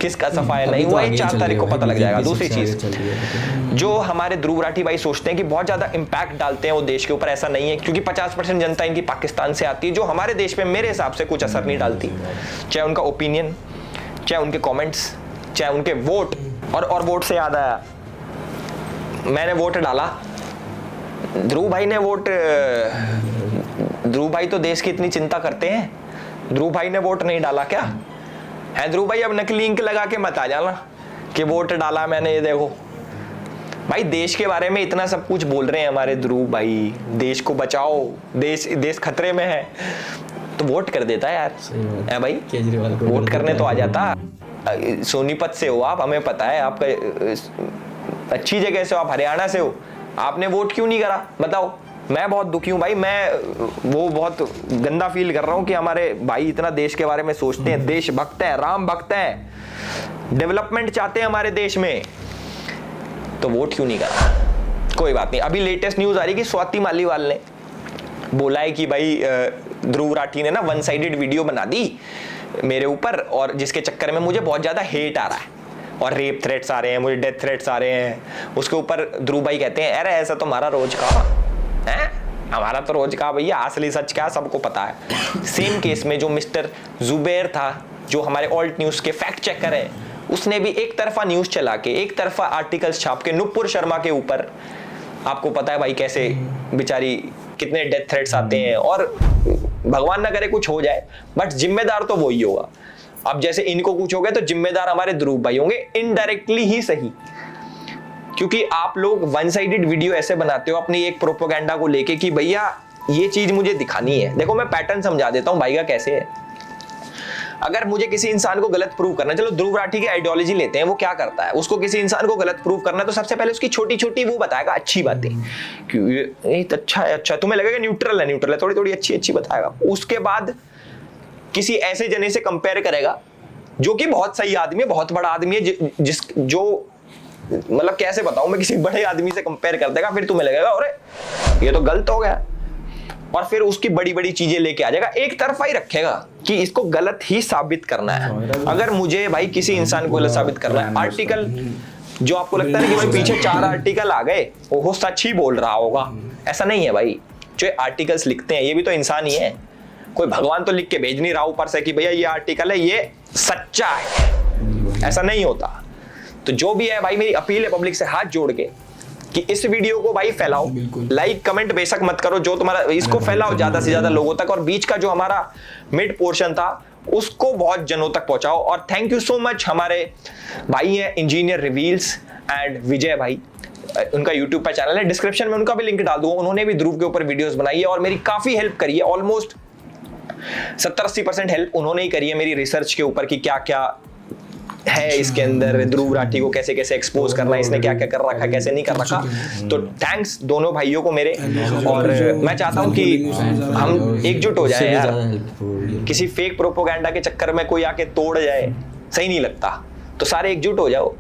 किसका सफाया नहीं हुआ, 4 तारीख को पता लग जाएगा। दूसरी चीज, जो हमारे ध्रुव राठी भाई सोचते हैं कि बहुत ज्यादा इंपैक्ट डालते हैं वो देश के ऊपर, ऐसा नहीं है, क्योंकि 50% जनता इनकी पाकिस्तान से आती है, जो हमारे देश पे मेरे हिसाब से कुछ असर नहीं डालती। चाहे उनका ओपिनियन, चाहे उनके कॉमेंट्स, चाहे उनके वोट। और वोट से याद आया, मैंने वोट डाला, ध्रुव भाई ने वोट, ध्रुव भाई तो देश की इतनी चिंता करते हैं, ध्रुव भाई ने वोट नहीं डाला क्या है? ध्रुव भाई अब नकली इंक लगा के मत आ जाना कि वोट डाला मैंने, ये देखो भाई देश के बारे में इतना सब कुछ बोल रहे हैं हमारे ध्रुव भाई, देश को बचाओ, देश खतरे में है, तो वोट कर देता है यार। है भाई, केजरीवाल को वोट करने तो आ जाता। सोनीपत से हो आप, हमें पता है आप अच्छी जगह से हो, आप हरियाणा से हो, आपने वोट क्यों नहीं करा बताओ? मैं बहुत दुखी हूं भाई, मैं वो बहुत गंदा फील कर रहा हूं कि हमारे भाई इतना देश के बारे में सोचते हैं, देश भक्त है, राम भक्त है, डेवलपमेंट चाहते हैं हमारे देश में, तो वोट क्यों नहीं करा? कोई बात नहीं। अभी लेटेस्ट न्यूज आ रही है कि स्वाति मालीवाल ने बोला है कि भाई ध्रुव राठी ने ना 1 साइडेड वीडियो बना दी मेरे ऊपर, और जिसके चक्कर में मुझे बहुत ज्यादा हेट आ रहा है और रेप थ्रेट्स आ रहे हैं, मुझे डेथ थ्रेट्स आ रहे हैं। उसके ऊपर ध्रुव भाई कहते हैं अरे ऐसा तो हमारा रोज का है, हमारा तो रोज का भैया, असली सच क्या सबको पता है। सेम केस में जो मिस्टर जुबैर था, जो हमारे ऑल्ट न्यूज के फैक्ट चेकर है, उसने भी एक तरफा न्यूज चला के, एक तरफा आर्टिकल्स छाप के नुपुर शर्मा के ऊपर, आपको पता है भाई कैसे बेचारी कितने डेथ थ्रेट्स आते हैं, और भगवान ना करे कुछ हो जाए, बट जिम्मेदार तो वही होगा। अब जैसे इनको कुछ हो गया तो जिम्मेदार हमारे ध्रुव भाई होंगे, इनडायरेक्टली ही सही, क्योंकि आप लोग 1 साइडेड वीडियो ऐसे बनाते हो अपनी एक प्रोपेगेंडा को लेके कि भैया ये चीज मुझे दिखानी है। देखो मैं पैटर्न समझा देता हूं भाई का कैसे है। अगर मुझे किसी इंसान को गलत प्रूव करना है, चलो ध्रुव राठी की आइडियोलॉजी लेते हैं, वो क्या करता है, उसको किसी इंसान को गलत प्रूव करना है तो सबसे पहले उसकी छोटी छोटी वो बताएगा अच्छी बातें, ये अच्छा है, अच्छा तुम्हें लगेगा न्यूट्रल है, थोड़ी थोड़ी अच्छी बताएगा। उसके बाद किसी ऐसे जने से कंपेयर करेगा जो कि बहुत सही आदमी है, बहुत बड़ा आदमी है, जो मतलब कैसे बताऊं मैं, किसी बड़े आदमी से कंपेयर कर देगा, फिर तुम्हें लगेगा अरे ये तो गलत हो गया। और फिर उसकी बड़ी बड़ी चीजें लेके आ जाएगा, एक तरफा ही रखेगा कि इसको गलत ही साबित करना है। अगर मुझे भाई किसी इंसान को गलत साबित करना है, आर्टिकल जो आपको लगता है कि भाई पीछे 4 आर्टिकल आ गए वो सच ही बोल रहा होगा, ऐसा नहीं है भाई। जो आर्टिकल्स लिखते हैं ये भी तो इंसान ही है, कोई भगवान तो लिख के भेज नहीं रहा ऊपर से कि भैया ये आर्टिकल है ये सच्चा है, ऐसा नहीं होता। तो जो भी है भाई मेरी अपील है पब्लिक से हाथ जोड़ के कि इस वीडियो को भाई फैलाओ, लाइक कमेंट बेशक मत करो, जो तुम्हारा इसको फैलाओ ज्यादा से ज्यादा लोगों तक, और बीच का जो हमारा मिड पोर्शन था उसको बहुत जनों तक पहुंचाओ। और थैंक यू सो मच हमारे भाई हैं इंजीनियर रिवील्स एंड विजय भाई, उनका यूट्यूब पर चैनल है, डिस्क्रिप्शन में उनका भी लिंक डाल दूंगा। उन्होंने भी ध्रुव के ऊपर वीडियोस बनाई है और मेरी काफी हेल्प करी है, ऑलमोस्ट 70-80% हेल्प उन्होंने ही करी है मेरी रिसर्च के ऊपर कि क्या क्या है इसके अंदर, ध्रुव राठी को कैसे कैसे एक्सपोज करना है, इसने क्या क्या कर रखा कैसे नहीं कर रखा। तो थैंक्स दोनों भाइयों को मेरे, और मैं चाहता हूं कि हम एकजुट हो जाए यार, किसी फेक प्रोपोगेंडा के चक्कर में कोई आके तोड़ जाए सही नहीं लगता, तो सारे एकजुट हो जाओ,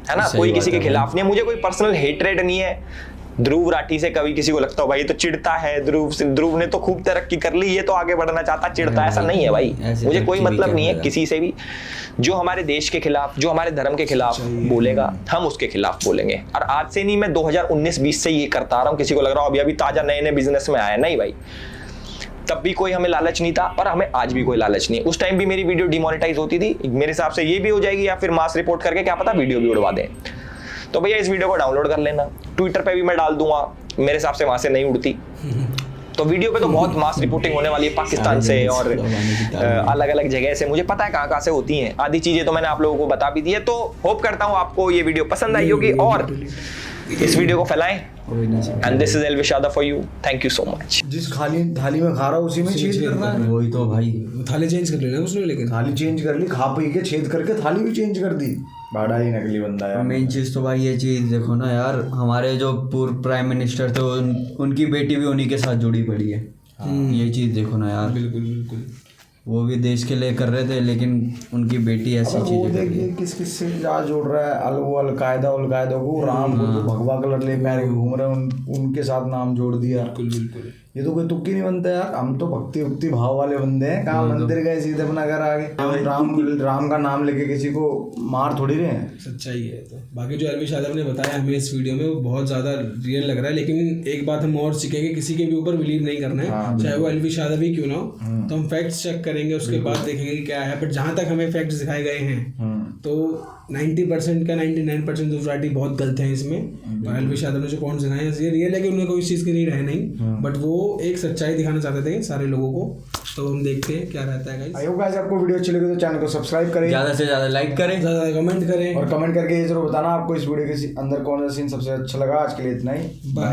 है ना। कोई किसी के खिलाफ नहीं है, मुझे कोई पर्सनल हेटरेड नहीं है ध्रुव राठी से। कभी किसी को लगता हो भाई तो चिढ़ता है ध्रुव ने तो खूब तरक्की कर ली, ये तो आगे बढ़ना चाहता, चिढ़ता, ऐसा नहीं है भाई। मुझे कोई मतलब नहीं है किसी से भी, जो हमारे देश के खिलाफ, जो हमारे धर्म के खिलाफ बोलेगा हम उसके खिलाफ बोलेंगे। और आज से नहीं, मैं 2019-20 से ये करता आ रहा हूँ। किसी को लग रहा हो अभी ताजा नए नए बिजनेस में आया, नहीं भाई, तब भी कोई हमें लालच नहीं था और हमें आज भी कोई लालच नहीं है। उस टाइम भी मेरी वीडियो डिमोनेटाइज होती थी, मेरे हिसाब से ये भी हो जाएगी, या फिर मास रिपोर्ट करके क्या पता वीडियो भी उड़वा दें। तो भैया इस वीडियो को डाउनलोड कर लेना, ट्विटर पे भी मैं डाल दूंगा, मेरे हिसाब से वहां से नहीं उड़ती। तो वीडियो पे तो बहुत मास रिपोर्टिंग होने वाली है पाकिस्तान से और अलग अलग जगह से, मुझे पता है कहाँ से होती हैं आधी चीजें, तो मैंने आप लोगों को बता भी दी है। तो होप करता हूँ आपको ये वीडियो पसंद आई होगी और इस वीडियो को फैलाएं। And this is Elvish Yadav for you, thank you so much. जिस खाली थाली में खा रहा उसी में छेद करना है, वही तो भाई, थाली चेंज कर लेना उसने, लेकिन थाली चेंज कर ली, खा पी के छेद करके थाली भी चेंज कर दी, बड़ा ही नकली बंदा है। मेन चीज़ तो भाई ये चीज़ देखो ना यार, हमारे जो पूर्व प्राइम मिनिस्टर थे उनकी बेटी भी उन्हीं के साथ जुड़ी पड़ी है। ये चीज़ देखो ना यार, बिल्कुल बिल्कुल, वो भी देश के लिए कर रहे थे लेकिन उनकी बेटी ऐसी वो चीज़ देखिए किस किस से जा जोड़ रहा है, वो अलकायदा को, राम को जो भगवा कलर ले पैर घूम रहे हैं उनके साथ नाम जोड़ दिया। बिल्कुल बिल्कुल, ये तो कोई तुक्की नहीं बनता यार, हम तो भक्ति उक्ति भाव वाले बंदे हैं। कहाँ मंदिर गए सीधे अपना घर आ गए, राम का नाम लेके किसी को मार थोड़ी रहे हैं। सच्चाई है। तो बाकी जो एल्विश यादव ने बताया हमें इस वीडियो में वो बहुत ज़्यादा रियल लग रहा है, लेकिन एक बात हम और सीखेंगे, किसी के भी ऊपर बिलीव नहीं करना है, चाहे वो एल्विश यादव ही क्यों ना हो। तो हम फैक्ट्स चेक करेंगे, उसके बाद देखेंगे कि क्या है। बट जहाँ तक हमें फैक्ट्स दिखाए गए हैं तो 90% का 99% ध्रुव राठी बहुत गलत है इसमें। और एल्विश यादव ने जो पॉइंट्स दिखाए हैं ये रियल है कि उन्हें कोई इस चीज़ की नहीं रहे नहीं, बट वो एक सच्चाई दिखाना चाहते थे सारे लोगों को। तो हम देखते हैं क्या रहता है गाइस। आई होप गाइस आपको वीडियो अच्छी लगी तो चैनल को सब्सक्राइब करें, ज़्यादा से ज़्यादा लाइक करें, ज़्यादा कमेंट करें, और कमेंट करके ये जरूर बताना आपको इस वीडियो के अंदर कौन सा सीन सबसे अच्छा लगा। आज के लिए इतना ही, बाय।